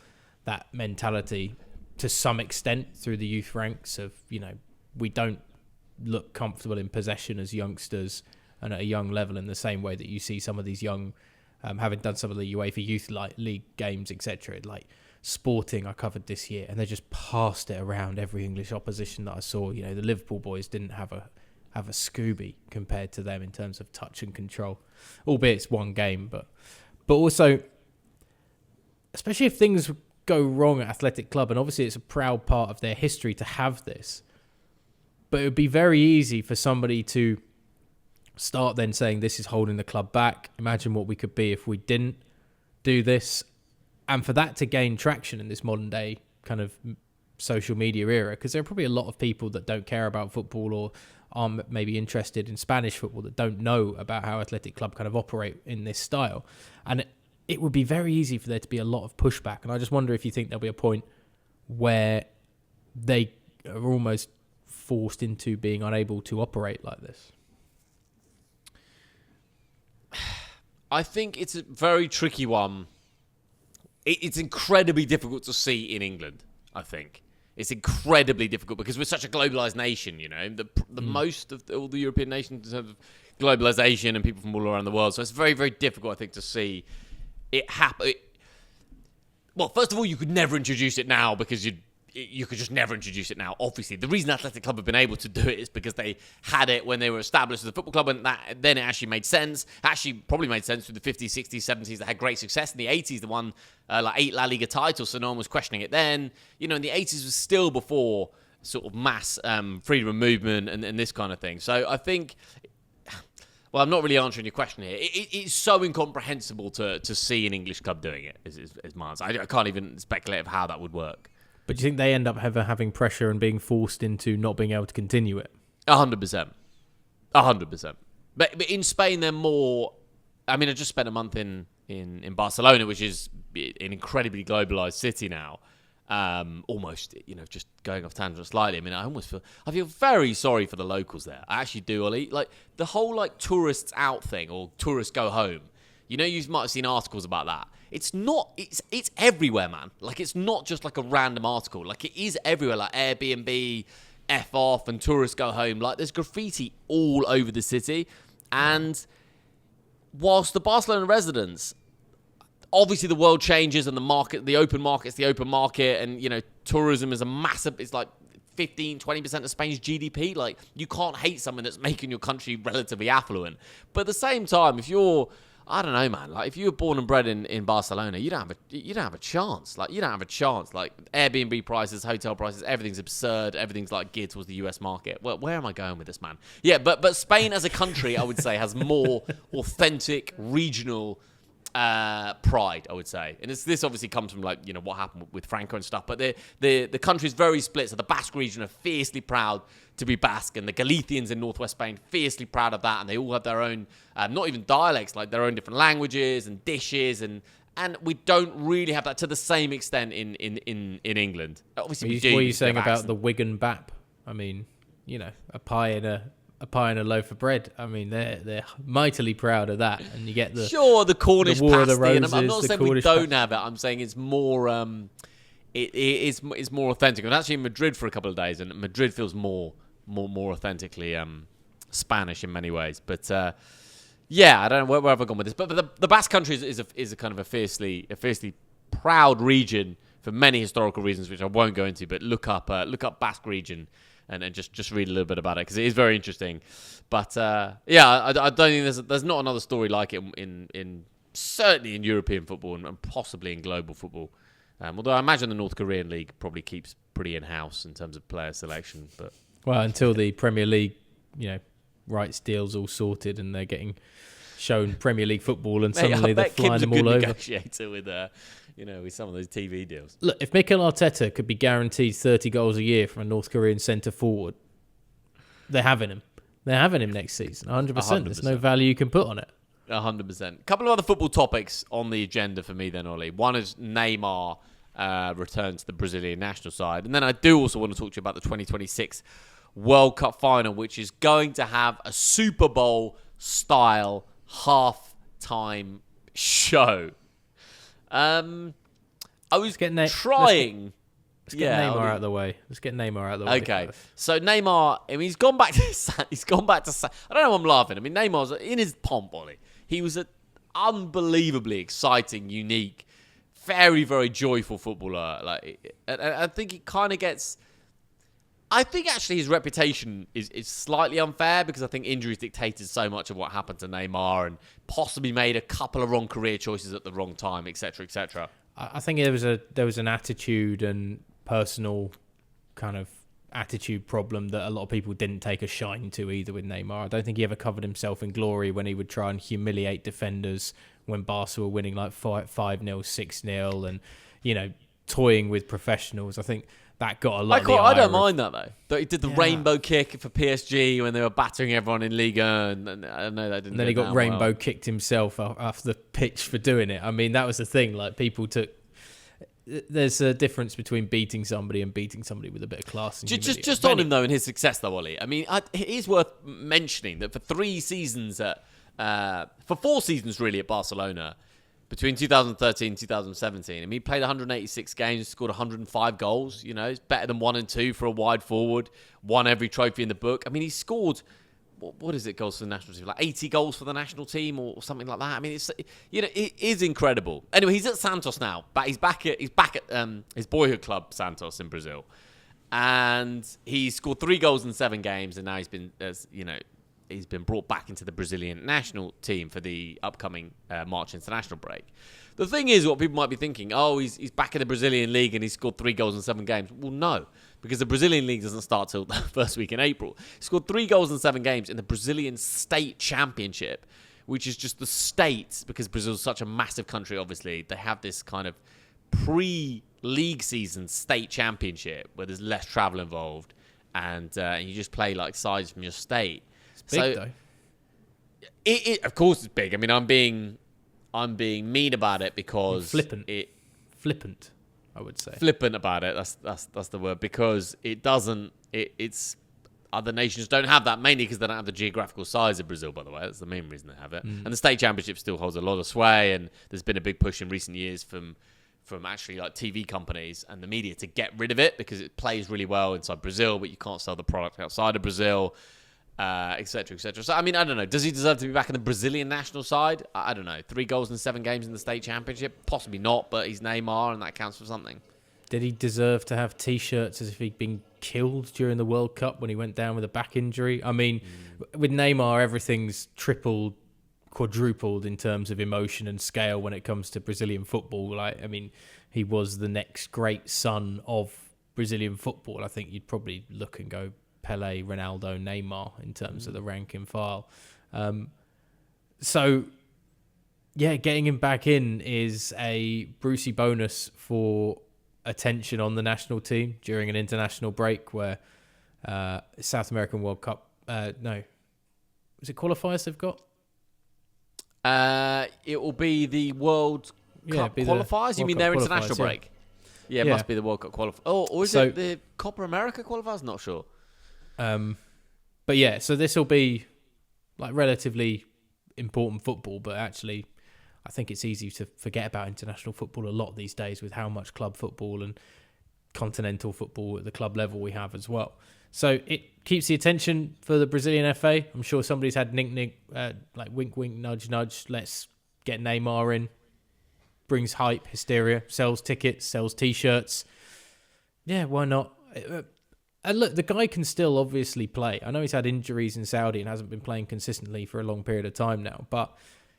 that mentality to some extent through the youth ranks of, we don't look comfortable in possession as youngsters and at a young level in the same way that you see some of these young, having done some of the UEFA Youth League games, etc. Like Sporting, I covered this year, and they just passed it around every English opposition that I saw. The Liverpool boys didn't have a Scooby compared to them in terms of touch and control, albeit it's one game, but also, especially if things go wrong at Athletic Club, and obviously it's a proud part of their history to have this, but it would be very easy for somebody to start then saying this is holding the club back. Imagine what we could be if we didn't do this. And for that to gain traction in this modern day kind of social media era, because there are probably a lot of people that don't care about football or are maybe interested in Spanish football that don't know about how Athletic Club kind of operate in this style. And it would be very easy for there to be a lot of pushback. And I just wonder if you think there'll be a point where they are almost forced into being unable to operate like this. I think it's a very tricky one. It's incredibly difficult to see in England, I think. It's incredibly difficult because we're such a globalised nation, the most of all the European nations in terms of globalisation and people from all around the world. So it's very, very difficult, I think, to see it happen. Well, first of all, you could never introduce it now because you could just never introduce it now. Obviously, the reason Athletic Club have been able to do it is because they had it when they were established as a football club, and then it actually made sense. Actually, probably made sense through the 50s, 60s, 70s. They had great success. In the 80s, they won 8 La Liga titles, so no one was questioning it then. In the 80s was still before sort of mass freedom of movement and this kind of thing. So I think, well, I'm not really answering your question here. It's so incomprehensible to see an English club doing it, is my answer. I can't even speculate of how that would work. But do you think they end up having pressure and being forced into not being able to continue it? 100%. 100%. But in Spain, they're more... I mean, I just spent a month in Barcelona, which is an incredibly globalised city now. Almost, just going off tangent slightly. I mean, I feel very sorry for the locals there. I actually do, Ollie. Like, the whole, tourists out thing, or tourists go home. You might have seen articles about that. It's everywhere, man. It's not just a random article. It is everywhere. Airbnb, F off, and tourists go home. There's graffiti all over the city. And whilst the Barcelona residents, obviously the world changes and the open market's the open market. And, tourism is a massive, it's 15, 20% of Spain's GDP. You can't hate someone that's making your country relatively affluent. But at the same time, if you're... I don't know, man. If you were born and bred in Barcelona, you don't have a chance. You don't have a chance. Airbnb prices, hotel prices, everything's absurd. Everything's geared towards the US market. Well, where am I going with this, man? Yeah, but Spain as a country, I would say, has more authentic regional pride, I would say. And this obviously comes from what happened with Franco and stuff. But the country's very split. So the Basque region are fiercely proud to be Basque, and the Galicians in northwest Spain fiercely proud of that, and they all have their own, not even dialects, their own different languages and dishes, and we don't really have that to the same extent in England. Obviously, we do. What are you saying about the Wigan Bap? I mean, a pie and a loaf of bread. I mean, they're mightily proud of that, and you get the Cornish the War pasty. of the Roses, and I'm not saying we don't have it. I'm saying it's more. It's more authentic. I was actually in Madrid for a couple of days, and Madrid feels more authentically Spanish in many ways. But I don't know where have I gone with this. But the Basque Country is a kind of a fiercely proud region for many historical reasons, which I won't go into. But look up Basque region and just read a little bit about it because it is very interesting. But I don't think there's not another story like it in certainly in European football and possibly in global football. Although I imagine the North Korean league probably keeps pretty in-house in terms of player selection. But until the Premier League, rights deals all sorted and they're getting shown Premier League football and suddenly they're flying them all over. Negotiator with, with some of those TV deals. Look, if Mikel Arteta could be guaranteed 30 goals a year from a North Korean centre forward, they're having him. They're having him next season, 100%. There's no value you can put on it. 100%. A couple of other football topics on the agenda for me then, Ollie. One is Neymar return to the Brazilian national side. And then I do also want to talk to you about the 2026 World Cup final, which is going to have a Super Bowl style half-time show. I was trying. Let's get Neymar out of the way. Okay, so Neymar, I mean, he's gone back to. I don't know why I'm laughing. I mean, Neymar's in his pomp, Ollie. He was an unbelievably exciting, unique, very, very joyful footballer. Like, I think he kind of gets. I think actually his reputation is slightly unfair because I think injuries dictated so much of what happened to Neymar and possibly made a couple of wrong career choices at the wrong time, etc., etc. I think there was an attitude and personal kind of attitude problem that a lot of people didn't take a shine to either with Neymar. I don't think he ever covered himself in glory when he would try and humiliate defenders when Barca were winning like 5-0, 6-0 and, you know, toying with professionals. I think that got a lot of the ire. I don't mind that, though. That he did the rainbow kick for PSG when they were battering everyone in Liga, and I know that didn't. And then he got rainbow kicked himself off the pitch for doing it. I mean, that was the thing. Like, people took. There's a difference between beating somebody and beating somebody with a bit of class. And just on him though, and his success though, Ollie. I mean, it is worth mentioning that for 4 seasons really at Barcelona. Between 2013 and 2017, I mean, he played 186 games, scored 105 goals. You know, it's better than 1 and 2 for a wide forward. Won every trophy in the book. I mean, he scored, what is it, goals for the national team? Like 80 goals for the national team or something like that. I mean, it's, you know, it is incredible. Anyway, he's at Santos now. But he's back at his boyhood club, Santos, in Brazil. And he scored 3 goals in 7 games, and now he's been, he's been brought back into the Brazilian national team for the upcoming March international break. The thing is, what people might be thinking, he's back in the Brazilian league and he's scored 3 goals in 7 games. Well, no, because the Brazilian league doesn't start till the first week in April. He scored 3 goals in 7 games in the Brazilian state championship, which is just the state, because Brazil's such a massive country, obviously. They have this kind of pre-league season state championship where there's less travel involved and you just play like sides from your state. Big, though. It of course it's big. I mean, I'm being mean about it because flippant, I would say. Flippant about it. That's the word, because it's other nations don't have that, mainly because they don't have the geographical size of Brazil, by the way. That's the main reason they have it. And the state championship still holds a lot of sway, and there's been a big push in recent years from actually like TV companies and the media to get rid of it because it plays really well inside Brazil, but you can't sell the product outside of Brazil. Etc., etc. So, I mean, I don't know. Does he deserve to be back in the Brazilian national side? I don't know. 3 goals in 7 games in the state championship? Possibly not, but he's Neymar and that counts for something. Did he deserve to have T-shirts as if he'd been killed during the World Cup when he went down with a back injury? I mean, with Neymar, everything's tripled, quadrupled in terms of emotion and scale when it comes to Brazilian football. Like, I mean, he was the next great son of Brazilian football. I think you'd probably look and go, Pele, Ronaldo, Neymar in terms of the rank and file. So, yeah, getting him back in is a Brucey bonus for attention on the national team during an international break where South American World Cup... no. Was it qualifiers they've got? It will be the World Cup qualifiers? You mean their international break? Yeah, it must be the World Cup qualifiers. Oh, or is it the Copa America qualifiers? Not sure. But yeah, so this will be like relatively important football, but actually I think it's easy to forget about international football a lot these days with how much club football and continental football at the club level we have as well. So it keeps the attention for the Brazilian FA. I'm sure somebody's had like wink, wink, nudge, nudge. Let's get Neymar in. Brings hype, hysteria, sells tickets, sells T-shirts. Yeah, why not? And look, the guy can still obviously play. I know he's had injuries in Saudi and hasn't been playing consistently for a long period of time now, but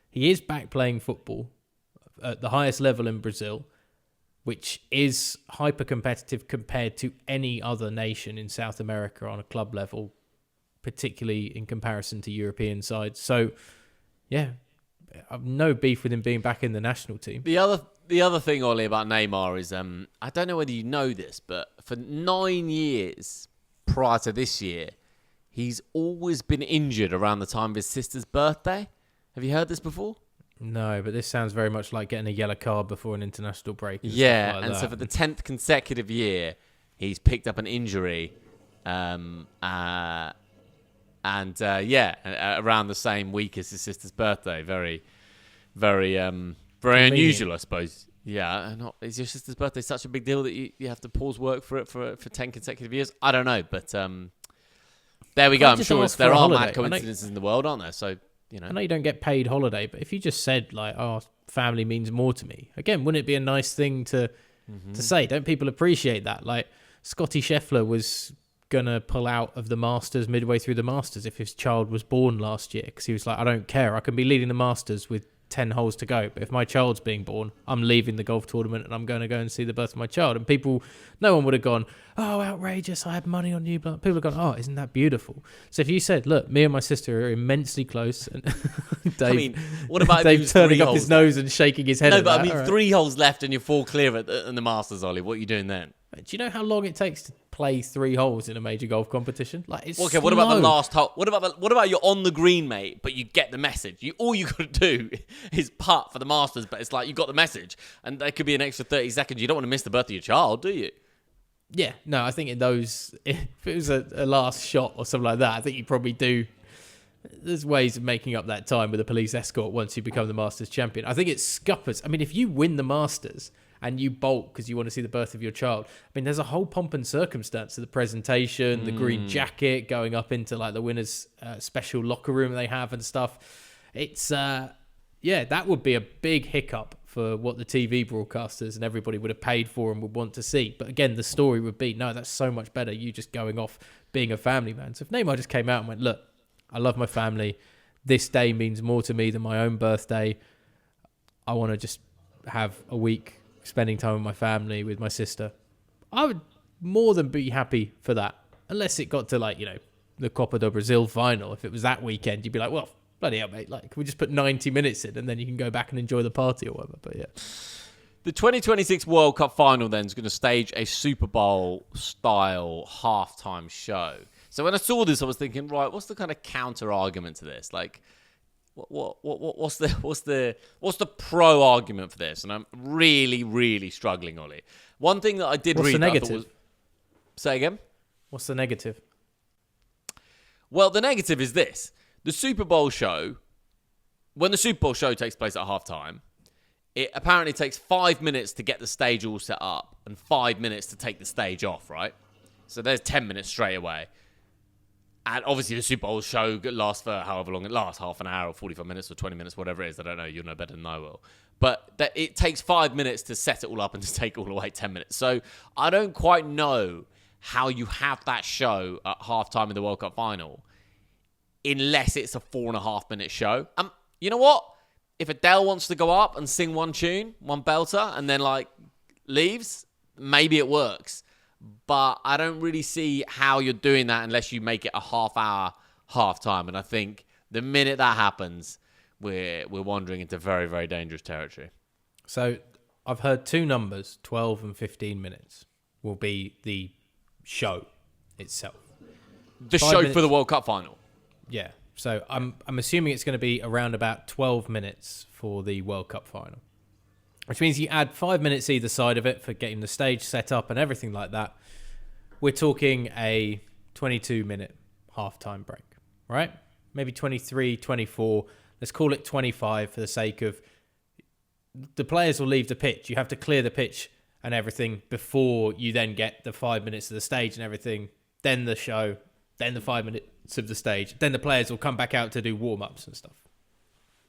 he is back playing football at the highest level in Brazil, which is hyper-competitive compared to any other nation in South America on a club level, particularly in comparison to European sides. So, yeah, I've no beef with him being back in the national team. The other thing, Ollie, about Neymar is, I don't know whether you know this, but for 9 years prior to this year, he's always been injured around the time of his sister's birthday. Have you heard this before? No, but this sounds very much like getting a yellow card before an international break. Yeah, and so for the 10th consecutive year, he's picked up an injury And around the same week as his sister's birthday. Very, very, very unusual, I suppose. Yeah, is your sister's birthday such a big deal that you have to pause work for it for 10 consecutive years? I don't know, but there we go. I'm sure there are mad coincidences in the world, aren't there? So, I know you don't get paid holiday, but if you just said, like, oh, family means more to me, again, wouldn't it be a nice thing to say? Don't people appreciate that? Like, Scotty Scheffler was going to pull out of the Masters midway through the Masters if his child was born last year, because he was like, I don't care. I can be leading the Masters with 10 holes to go, but if my child's being born, I'm leaving the golf tournament and I'm going to go and see the birth of my child. And no one would have gone, oh, outrageous, I had money on you. But people have gone, oh, isn't that beautiful? So if you said, look, me and my sister are immensely close, and Dave, what about Dave turning up his nose and shaking his head? No, but 3 holes left and you're 4 clear in the Masters, Ollie. What are you doing then? Do you know how long it takes to play 3 holes in a major golf competition? Like, it's okay. What about the last hole? What about you're on the green, mate, but you get the message? All you got to do is putt for the Masters, but it's like you got the message, and there could be an extra 30 seconds. You don't want to miss the birth of your child, do you? Yeah, no. I think in those, if it was a last shot or something like that, I think you probably do. There's ways of making up that time with a police escort once you become the Masters champion. I think it's scuppers. I mean, if you win the Masters and you bolt because you want to see the birth of your child, I mean, there's a whole pomp and circumstance to the presentation, the green jacket, going up into like the winner's special locker room they have and stuff. It's, that would be a big hiccup for what the TV broadcasters and everybody would have paid for and would want to see. But again, the story would be, no, that's so much better. You just going off being a family man. So if Neymar just came out and went, look, I love my family. This day means more to me than my own birthday. I want to just have a week spending time with my family, with my sister. I would more than be happy for that. Unless it got to the Copa do Brazil final. If it was that weekend, you'd be like, well, bloody hell, mate. Like, can we just put 90 minutes in and then you can go back and enjoy the party or whatever? But yeah. The 2026 World Cup final then is going to stage a Super Bowl style halftime show. So when I saw this, I was thinking, right, what's the kind of counter argument to this? Like, what's the pro argument for this? And I'm really, really struggling, Ollie. One thing that I did read, the negative? Say again. What's the negative? Well, the negative is this: the Super Bowl show. When the Super Bowl show takes place at halftime, it apparently takes 5 minutes to get the stage all set up and 5 minutes to take the stage off. Right? So there's 10 minutes straight away. And obviously the Super Bowl show lasts for however long it lasts, half an hour or 45 minutes or 20 minutes, whatever it is. I don't know. You'll know better than I will. But it takes 5 minutes to set it all up and to take all the way 10 minutes. So I don't quite know how you have that show at halftime in the World Cup final unless it's a 4.5 minute show. You know what? If Adele wants to go up and sing one tune, one belter, and then leaves, maybe it works. But I don't really see how you're doing that unless you make it a half-hour half-time. And I think the minute that happens, we're wandering into very, very dangerous territory. So I've heard 2 numbers, 12 and 15 minutes, will be the show itself. The show for the World Cup final? Yeah. So I'm assuming it's going to be around about 12 minutes for the World Cup final. Which means you add 5 minutes either side of it for getting the stage set up and everything like that. We're talking a 22-minute halftime break, right? Maybe 23, 24. Let's call it 25 for the sake of the players will leave the pitch. You have to clear the pitch and everything before you then get the 5 minutes of the stage and everything. Then the show, then the 5 minutes of the stage. Then the players will come back out to do warm-ups and stuff.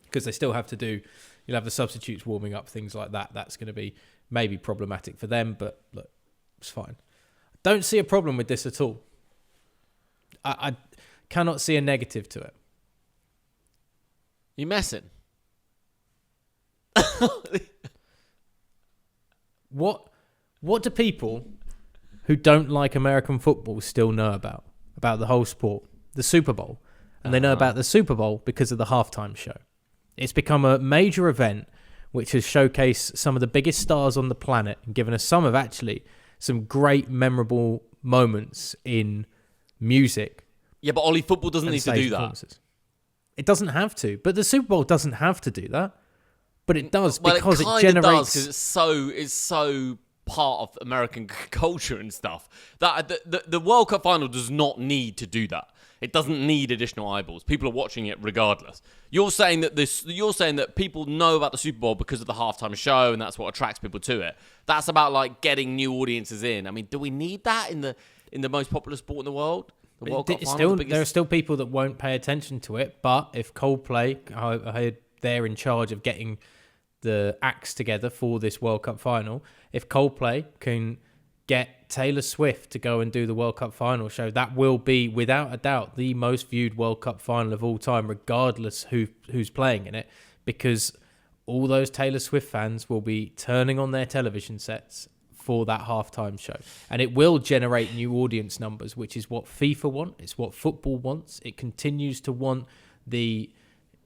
Because they still have to do... You'll have the substitutes warming up, things like that. That's going to be maybe problematic for them, but look, it's fine. Don't see a problem with this at all. I cannot see a negative to it. You messing? What do people who don't like American football still know about the whole sport? The Super Bowl. And they know about the Super Bowl because of the halftime show. It's become a major event which has showcased some of the biggest stars on the planet and given us some great memorable moments in music. Yeah, but Ollie, football doesn't need to do that. It doesn't have to, but the Super Bowl doesn't have to do that. But it does well, because it generates. Because it's so part of American culture and stuff. That the World Cup final does not need to do that. It doesn't need additional eyeballs. People are watching it regardless. You're saying that people know about the Super Bowl because of the halftime show, and that's what attracts people to it. That's about like getting new audiences in. I mean, do we need that in the most popular sport in the world? The World Cup final. There are still people that won't pay attention to it. But if Coldplay, I heard they're in charge of getting the acts together for this World Cup final. If Coldplay can get Taylor Swift to go and do the World Cup final show, that will be, without a doubt, the most viewed World Cup final of all time, regardless who's playing in it, because all those Taylor Swift fans will be turning on their television sets for that halftime show. And it will generate new audience numbers, which is what FIFA want. It's what football wants. It continues to want the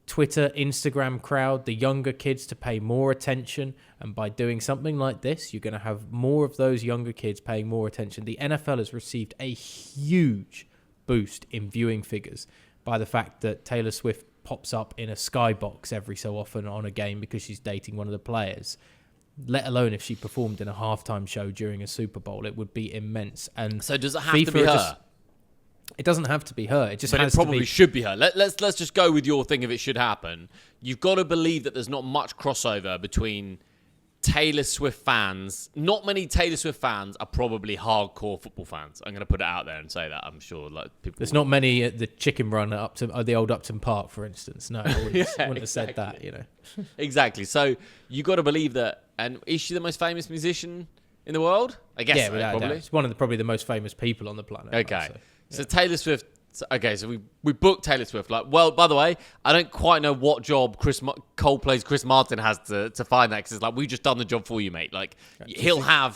Twitter, Instagram crowd, the younger kids to pay more attention. And by doing something like this, you're going to have more of those younger kids paying more attention. The NFL has received a huge boost in viewing figures by the fact that Taylor Swift pops up in a skybox every so often on a game because she's dating one of the players. Let alone if she performed in a halftime show during a Super Bowl, it would be immense. And so does it have to be her? It doesn't have to be her. It just but has it probably to be. Should be her. Let's just go with your thing. If it should happen, you've got to believe that there's not much crossover between Taylor Swift fans. Not many Taylor Swift fans are probably hardcore football fans. I'm going to put it out there and say that. I'm sure like people. There's not many at the chicken run at the old Upton Park, for instance. No, I wouldn't have said that. You know. Exactly. So you got to believe that. And is she the most famous musician in the world? I guess. Yeah, so, without probably. doubt. It's one of the most famous people on the planet. Okay. So Taylor Swift. Okay, so we booked Taylor Swift. Like, well, by the way, I don't quite know what job Coldplay's Chris Martin has to find that, because it's like, we just done the job for you, mate. Like, he'll have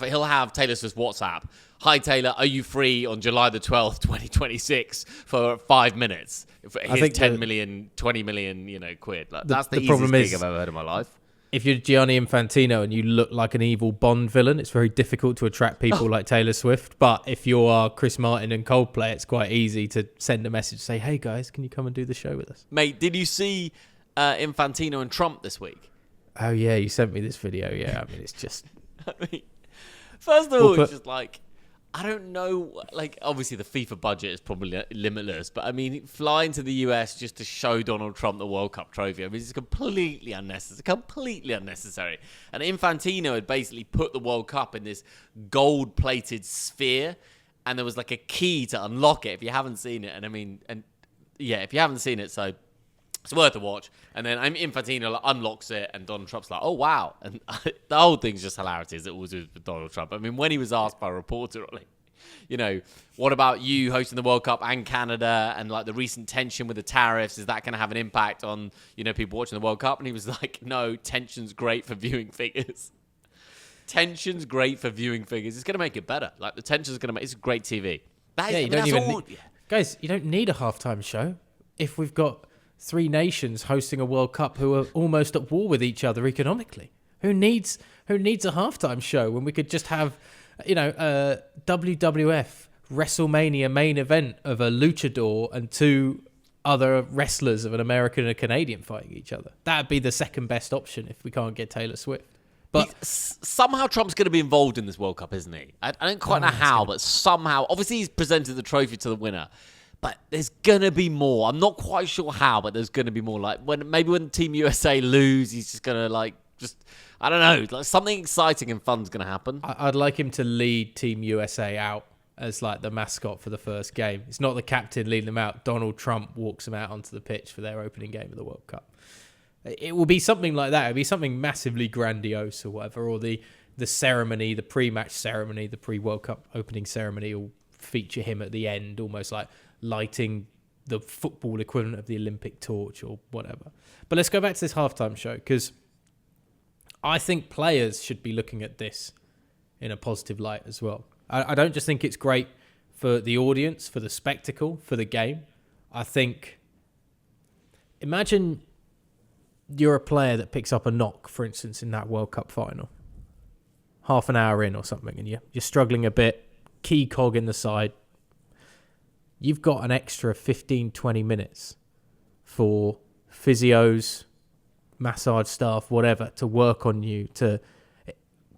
Taylor Swift's WhatsApp. Hi Taylor, are you free on July the 12th, 2026 for 5 minutes? Here's 10 million, 20 million, quid. Like, that's the easiest gig I've ever heard in my life. If you're Gianni Infantino and you look like an evil Bond villain, it's very difficult to attract people like Taylor Swift. But if you are Chris Martin and Coldplay, it's quite easy to send a message, say, hey guys, can you come and do the show with us? Mate, did you see Infantino and Trump this week? Oh yeah, you sent me this video. Yeah, I mean, it's just... First of all, it's just like, I don't know, like, obviously the FIFA budget is probably limitless, but I mean, flying to the US just to show Donald Trump the World Cup trophy, I mean, it's completely unnecessary. And Infantino had basically put the World Cup in this gold-plated sphere, and there was like a key to unlock it if you haven't seen it. And I mean, if you haven't seen it, so it's worth a watch. And then Infantino unlocks it, and Donald Trump's like, oh, wow. And the whole thing's just hilarious, as it always is with Donald Trump. I mean, when he was asked by a reporter, like, what about you hosting the World Cup and Canada, and like the recent tension with the tariffs, is that going to have an impact on, people watching the World Cup? And he was like, no, tension's great for viewing figures. Tension's great for viewing figures. It's going to make it better. Like, the tension's going to make it's great TV. Guys, you don't need a halftime show if we've got 3 nations hosting a World Cup who are almost at war with each other economically. Who needs a halftime show when we could just have, a WWF WrestleMania main event of a luchador and 2 other wrestlers of an American and a Canadian fighting each other? That'd be the second best option if we can't get Taylor Swift. But somehow Trump's going to be involved in this World Cup, isn't he? I don't quite know how, but somehow. Obviously, he's presented the trophy to the winner. But there's going to be more. I'm not quite sure how, but there's going to be more. Like, when Team USA lose, he's just going to, I don't know, like something exciting and fun's going to happen. I'd like him to lead Team USA out as, like, the mascot for the first game. It's not the captain leading them out. Donald Trump walks them out onto the pitch for their opening game of the World Cup. It will be something like that. It'll be something massively grandiose or whatever. Or the ceremony, the pre-match ceremony, the pre-World Cup opening ceremony will feature him at the end, almost like lighting the football equivalent of the Olympic torch or whatever. But let's go back to this halftime show, because I think players should be looking at this in a positive light as well. I don't just think it's great for the audience, for the spectacle, for the game. I think, imagine you're a player that picks up a knock, for instance, in that World Cup final, half an hour in or something, and you're struggling a bit, key cog in the side. You've got an extra 15, 20 minutes for physios, massage staff, whatever, to work on you, to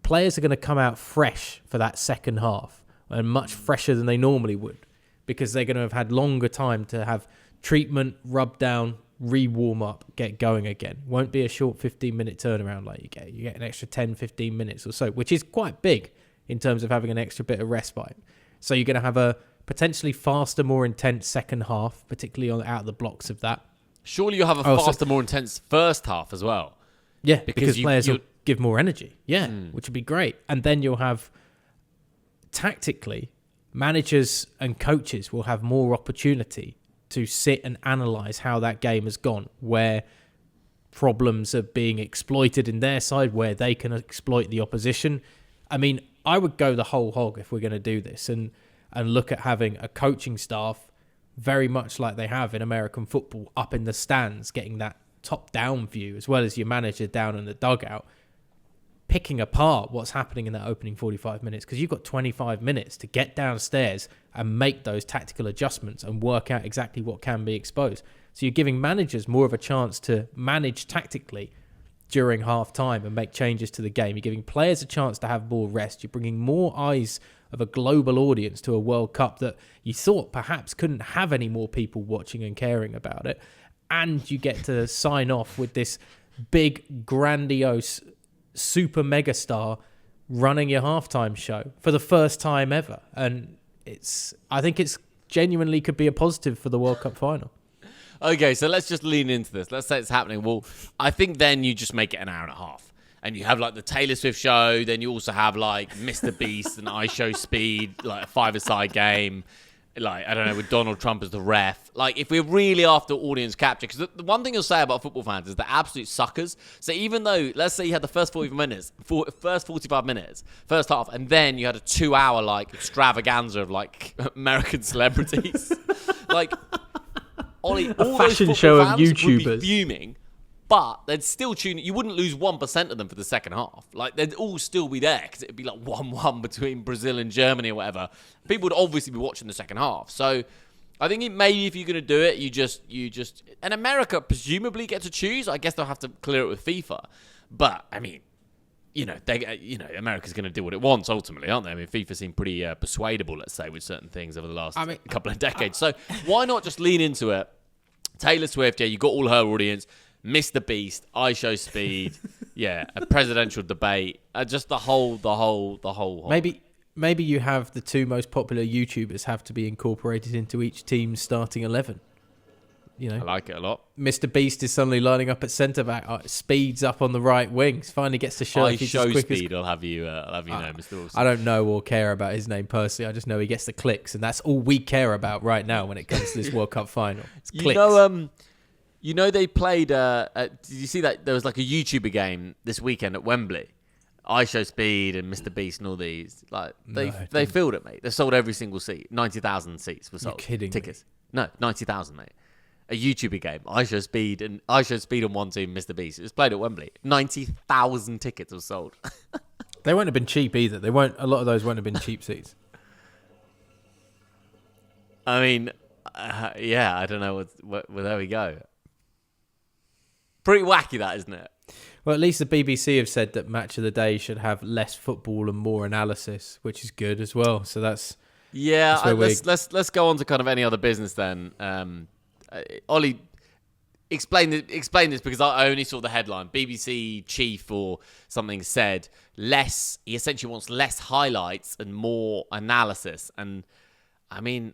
players are going to come out fresh for that second half and much fresher than they normally would because they're going to have had longer time to have treatment, rub down, re-warm up, get going again. Won't be a short 15-minute turnaround like you get. You get an extra 10, 15 minutes or so, which is quite big in terms of having an extra bit of respite. So you're going to have a potentially faster, more intense second half, particularly out of the blocks of that. Surely you'll have a faster, more intense first half as well. Yeah, because players will give more energy. Yeah, which would be great. And then you'll have, tactically, managers and coaches will have more opportunity to sit and analyse how that game has gone, where problems are being exploited in their side, where they can exploit the opposition. I mean, I would go the whole hog if we're going to do this and look at having a coaching staff very much like they have in American football up in the stands, getting that top-down view, as well as your manager down in the dugout, picking apart what's happening in that opening 45 minutes, because you've got 25 minutes to get downstairs and make those tactical adjustments and work out exactly what can be exposed. So you're giving managers more of a chance to manage tactically during half-time and make changes to the game. You're giving players a chance to have more rest. You're bringing more eyes of a global audience to a World Cup that you thought perhaps couldn't have any more people watching and caring about it. And you get to sign off with this big, grandiose, super megastar running your halftime show for the first time ever. And I think it's genuinely could be a positive for the World Cup final. Okay, so let's just lean into this. Let's say it's happening. Well, I think then you just make it an hour and a half. And you have like the Taylor Swift show. Then you also have like Mr. Beast and I Show Speed, like a five-a-side game. Like, I don't know, with Donald Trump as the ref. Like, if we're really after audience capture, because the one thing you'll say about football fans is they're absolute suckers. So even though, let's say you had the first 45 minutes, first half, and then you had a 2-hour, like, extravaganza of, like, American celebrities. Like, Ollie, all fashion those show football of fans would be YouTubers. fuming, but they'd still tune in. You wouldn't lose 1% of them for the second half. Like, they'd all still be there because it'd be like 1-1 between Brazil and Germany or whatever. People would obviously be watching the second half. So I think maybe if you're going to do it, you just, and America presumably get to choose. I guess they'll have to clear it with FIFA. But I mean, America's going to do what it wants ultimately, aren't they? I mean, FIFA seemed pretty persuadable, let's say, with certain things over the last couple of decades. So why not just lean into it? Taylor Swift, yeah, you got all her audience. Mr. Beast, I Show Speed, yeah, a presidential debate, just the whole. Maybe you have the two most popular YouTubers have to be incorporated into each team's starting 11. You know, I like it a lot. Mr. Beast is suddenly lining up at centre back. Speed's up on the right wing. Finally gets to show. I Show Speed. I'll have you know, Mr. Wilson. I don't know or care about his name personally. I just know he gets the clicks, and that's all we care about right now when it comes to this World Cup final. It's clicks. You know they played. Did you see that there was like a YouTuber game this weekend at Wembley? I Show Speed and Mr. Beast and all these. Like they filled it, mate. They sold every single seat. 90,000 seats were sold. You're kidding tickets? Me. No, 90,000, mate. A YouTuber game. I Show Speed on one team. Mr. Beast. It was played at Wembley. 90,000 tickets were sold. They won't have been cheap either. A lot of those won't have been cheap seats. I mean, yeah. I don't know. Well, there we go. Pretty wacky, that, isn't it? Well, at least the BBC have said that Match of the Day should have less football and more analysis, which is good as well. So that's let's go on to kind of any other business then. Ollie, explain this because I only saw the headline. BBC chief or something said less. He essentially wants less highlights and more analysis. And I mean,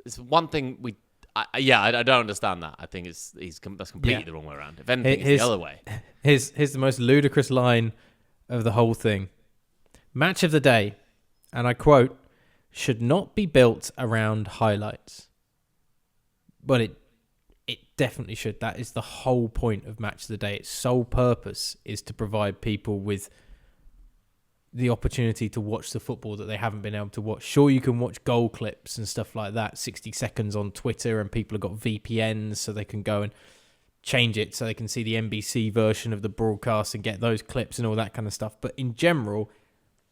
it's one thing I don't understand that. I think that's completely the wrong way around. If anything, it's the other way. Here's the most ludicrous line of the whole thing. Match of the Day, and I quote, should not be built around highlights. But it definitely should. That is the whole point of Match of the Day. Its sole purpose is to provide people with the opportunity to watch the football that they haven't been able to watch. Sure, you can watch goal clips and stuff like that, 60 seconds on Twitter, and people have got VPNs so they can go and change it so they can see the NBC version of the broadcast and get those clips and all that kind of stuff. But in general,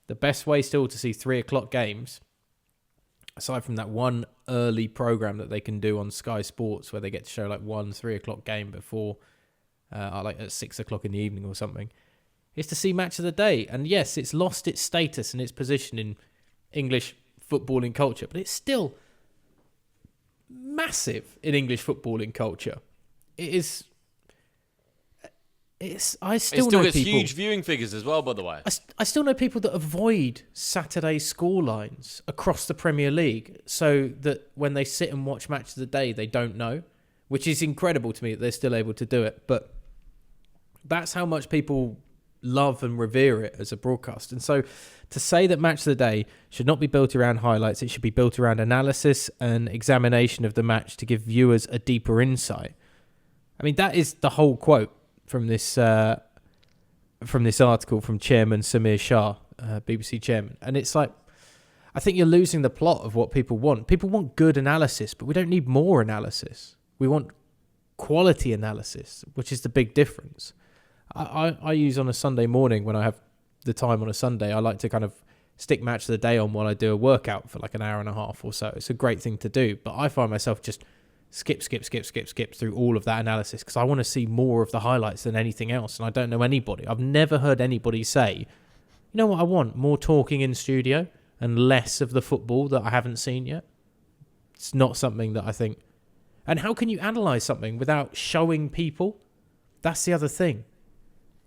the best way still to see 3 o'clock games, aside from that one early program that they can do on Sky Sports where they get to show like 3 o'clock game before, like at 6 o'clock in the evening or something, is to see match of the day. And yes, it's lost its status and its position in English footballing culture, but it's still massive in English footballing culture. It is. I still know gets people, huge viewing figures as well, by the way. I still know people that avoid Saturday scorelines across the Premier League so that when they sit and watch match of the day, they don't know, which is incredible to me that they're still able to do it. But that's how much people love and revere it as a broadcast. And so to say that match of the day should not be built around highlights, it should be built around analysis and examination of the match to give viewers a deeper insight. I mean, that is the whole quote from this article from Chairman Samir Shah, BBC chairman. And it's like, I think you're losing the plot of what people want. People want good analysis, but we don't need more analysis. We want quality analysis, which is the big difference. I use on a Sunday morning, when I have the time on a Sunday, I like to kind of stick match of the day on while I do a workout for like an hour and a half or so. It's a great thing to do, but I find myself just skip through all of that analysis because I want to see more of the highlights than anything else. And I don't know anybody. I've never heard anybody say, you know what I want? More talking in studio and less of the football that I haven't seen yet. It's not something that I think. And how can you analyse something without showing people? That's the other thing.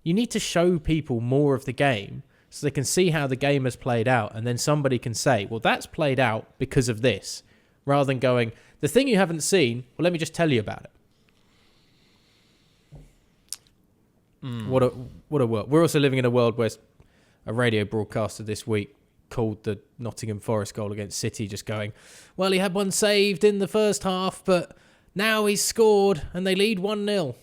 You need to show people more of the game so they can see how the game has played out. And then somebody can say, well, that's played out because of this. Rather than going, the thing you haven't seen, well, let me just tell you about it. What a world. We're also living in a world where a radio broadcaster this week called the Nottingham Forest goal against City just going, well, he had one saved in the first half, but now he's scored and they lead 1-0.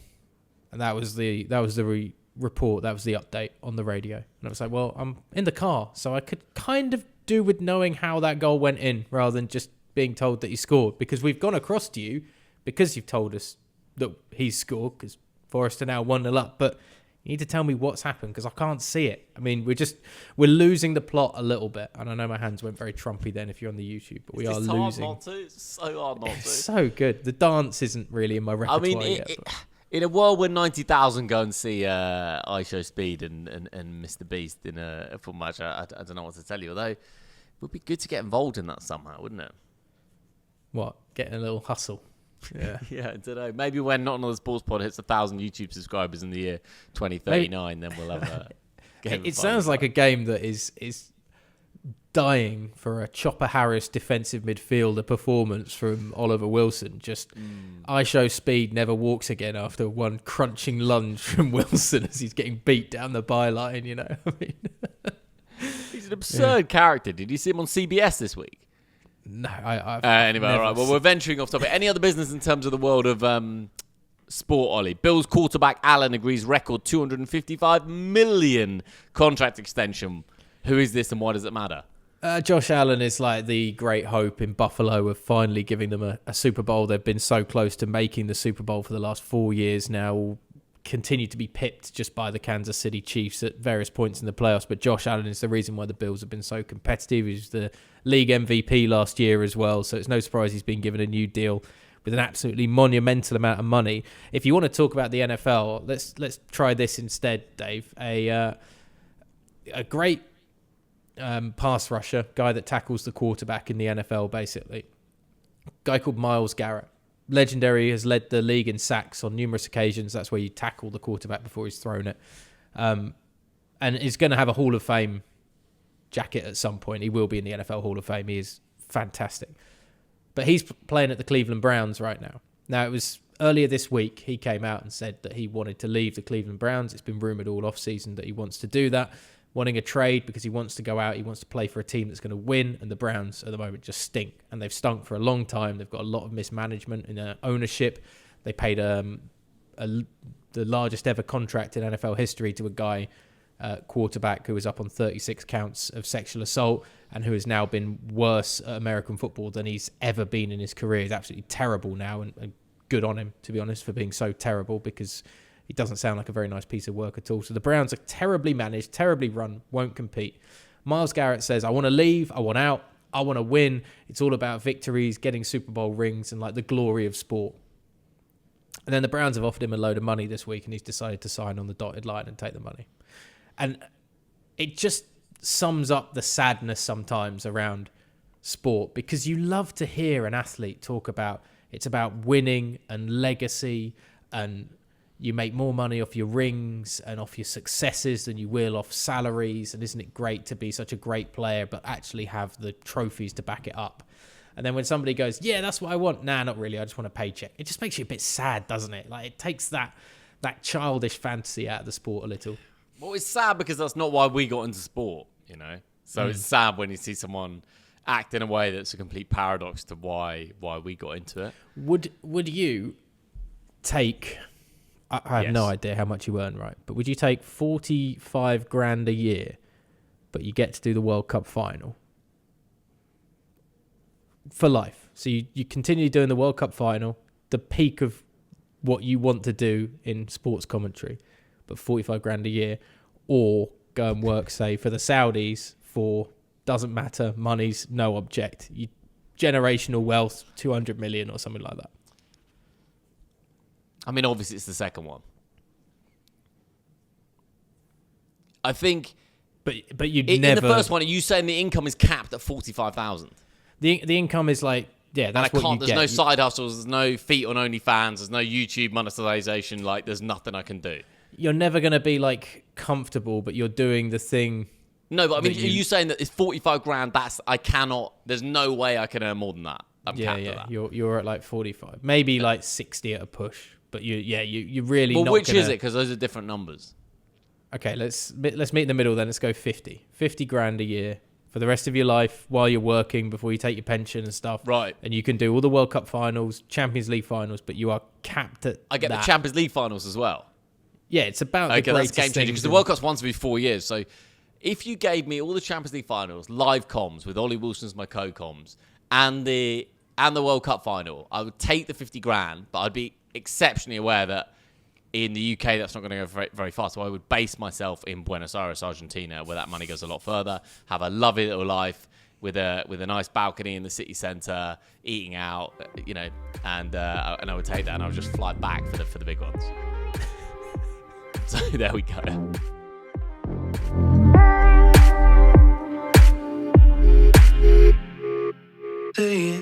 And that was the report, that was the update on the radio. And I was like, well, I'm in the car, so I could kind of do with knowing how that goal went in rather than just being told that he scored, because we've gone across to you because you've told us that he's scored because Forest are now 1-0 up, but you need to tell me what's happened because I can't see it. I mean, we're losing the plot a little bit, and I know my hands went very Trumpy then if you're on the YouTube, but we are losing. Hard not to. It's so hard not to. It's so good. The dance isn't really in my repertoire yet. In a world where 90,000 go and see I Show Speed and Mr. Beast in a football match, I don't know what to tell you, although it would be good to get involved in that somehow, wouldn't it? What? Getting a little hustle. Yeah. Yeah, I don't know. Maybe when Not Another Sports Pod hits 1,000 YouTube subscribers in the year 2039, then we'll have a game. It sounds like a game that is dying for a Chopper Harris defensive midfielder performance from Oliver Wilson. Just I Show Speed never walks again after one crunching lunge from Wilson as he's getting beat down the byline, you know. I mean, he's an absurd character. Did you see him on CBS this week? No, I've anyway, all right. Well, we're venturing off topic. Any other business in terms of the world of sport, Ollie? Bills quarterback Allen agrees record $255 million contract extension. Who is this and why does it matter? Josh Allen is like the great hope in Buffalo of finally giving them a Super Bowl. They've been so close to making the Super Bowl for the last 4 years now. Continue to be pipped just by the Kansas City Chiefs at various points in the playoffs. But Josh Allen is the reason why the Bills have been so competitive. He was the league MVP last year as well. So it's no surprise he's been given a new deal with an absolutely monumental amount of money. If you want to talk about the NFL, let's try this instead, Dave. A great pass rusher, guy that tackles the quarterback in the NFL, basically. Guy called Myles Garrett. Legendary, has led the league in sacks on numerous occasions. That's where you tackle the quarterback before he's thrown it. And is going to have a Hall of Fame jacket at some point. He will be in the NFL Hall of Fame. He is fantastic. But he's playing at the Cleveland Browns right now. Now, it was earlier this week he came out and said that he wanted to leave the Cleveland Browns. It's been rumoured all off-season that he wants to do that. Wanting a trade because he wants to go out, he wants to play for a team that's going to win, and the Browns at the moment just stink, and they've stunk for a long time. They've got a lot of mismanagement in their ownership. They paid the largest ever contract in NFL history to a guy, quarterback, who was up on 36 counts of sexual assault and who has now been worse at American football than he's ever been in his career. He's absolutely terrible now, and good on him, to be honest, for being so terrible, because he doesn't sound like a very nice piece of work at all. So the Browns are terribly managed, terribly run, won't compete. Myles Garrett says, I want to leave, I want out, I want to win. It's all about victories, getting Super Bowl rings, and like the glory of sport. And then the Browns have offered him a load of money this week, and he's decided to sign on the dotted line and take the money. And it just sums up the sadness sometimes around sport, because you love to hear an athlete talk about it's about winning and legacy, and you make more money off your rings and off your successes than you will off salaries, and isn't it great to be such a great player but actually have the trophies to back it up. And then when somebody goes, yeah, that's what I want, nah, not really, I just want a paycheck, it just makes you a bit sad, doesn't it? Like, it takes that childish fantasy out of the sport a little. Well, it's sad because that's not why we got into sport, you know? So it's sad when you see someone act in a way that's a complete paradox to why we got into it. Would you take... I have no idea how much you earn, right? But would you take 45 grand a year, but you get to do the World Cup final for life? So you continue doing the World Cup final, the peak of what you want to do in sports commentary, but 45 grand a year, or go and work, say, for the Saudis for, doesn't matter, money's no object. Generational wealth, 200 million or something like that. I mean, obviously, it's the second one. I think... But you'd never... never... In the first one, are you saying the income is capped at 45,000? The income is like... Yeah, that's what you get. There's no side hustles, there's no feet on OnlyFans, there's no YouTube monetization, like, there's nothing I can do. You're never going to be, like, comfortable, but you're doing the thing... No, but I mean, are you saying that it's 45 grand, there's no way I can earn more than that? I'm capped at that. You're at, like, 45. Maybe, like, 60 at a push. But you really well, not which gonna... is it? Because those are different numbers. Okay, let's meet in the middle then. Let's go 50 grand a year for the rest of your life while you're working before you take your pension and stuff. Right. And you can do all the World Cup finals, Champions League finals, but you are capped at I get that. the Champions League finals as well. Yeah, it's about the that's game changer because the World Cup's once every 4 years. So if you gave me all the Champions League finals, live comms with Ollie Wilson as my co-comms, and the World Cup final, I would take the 50 grand, but I'd be exceptionally aware that in the UK that's not going to go very, very far. So I would base myself in Buenos Aires, Argentina, where that money goes a lot further, have a lovely little life with a nice balcony in the city centre, eating out, you know, and I would take that and I would just fly back for the big ones. So there we go. The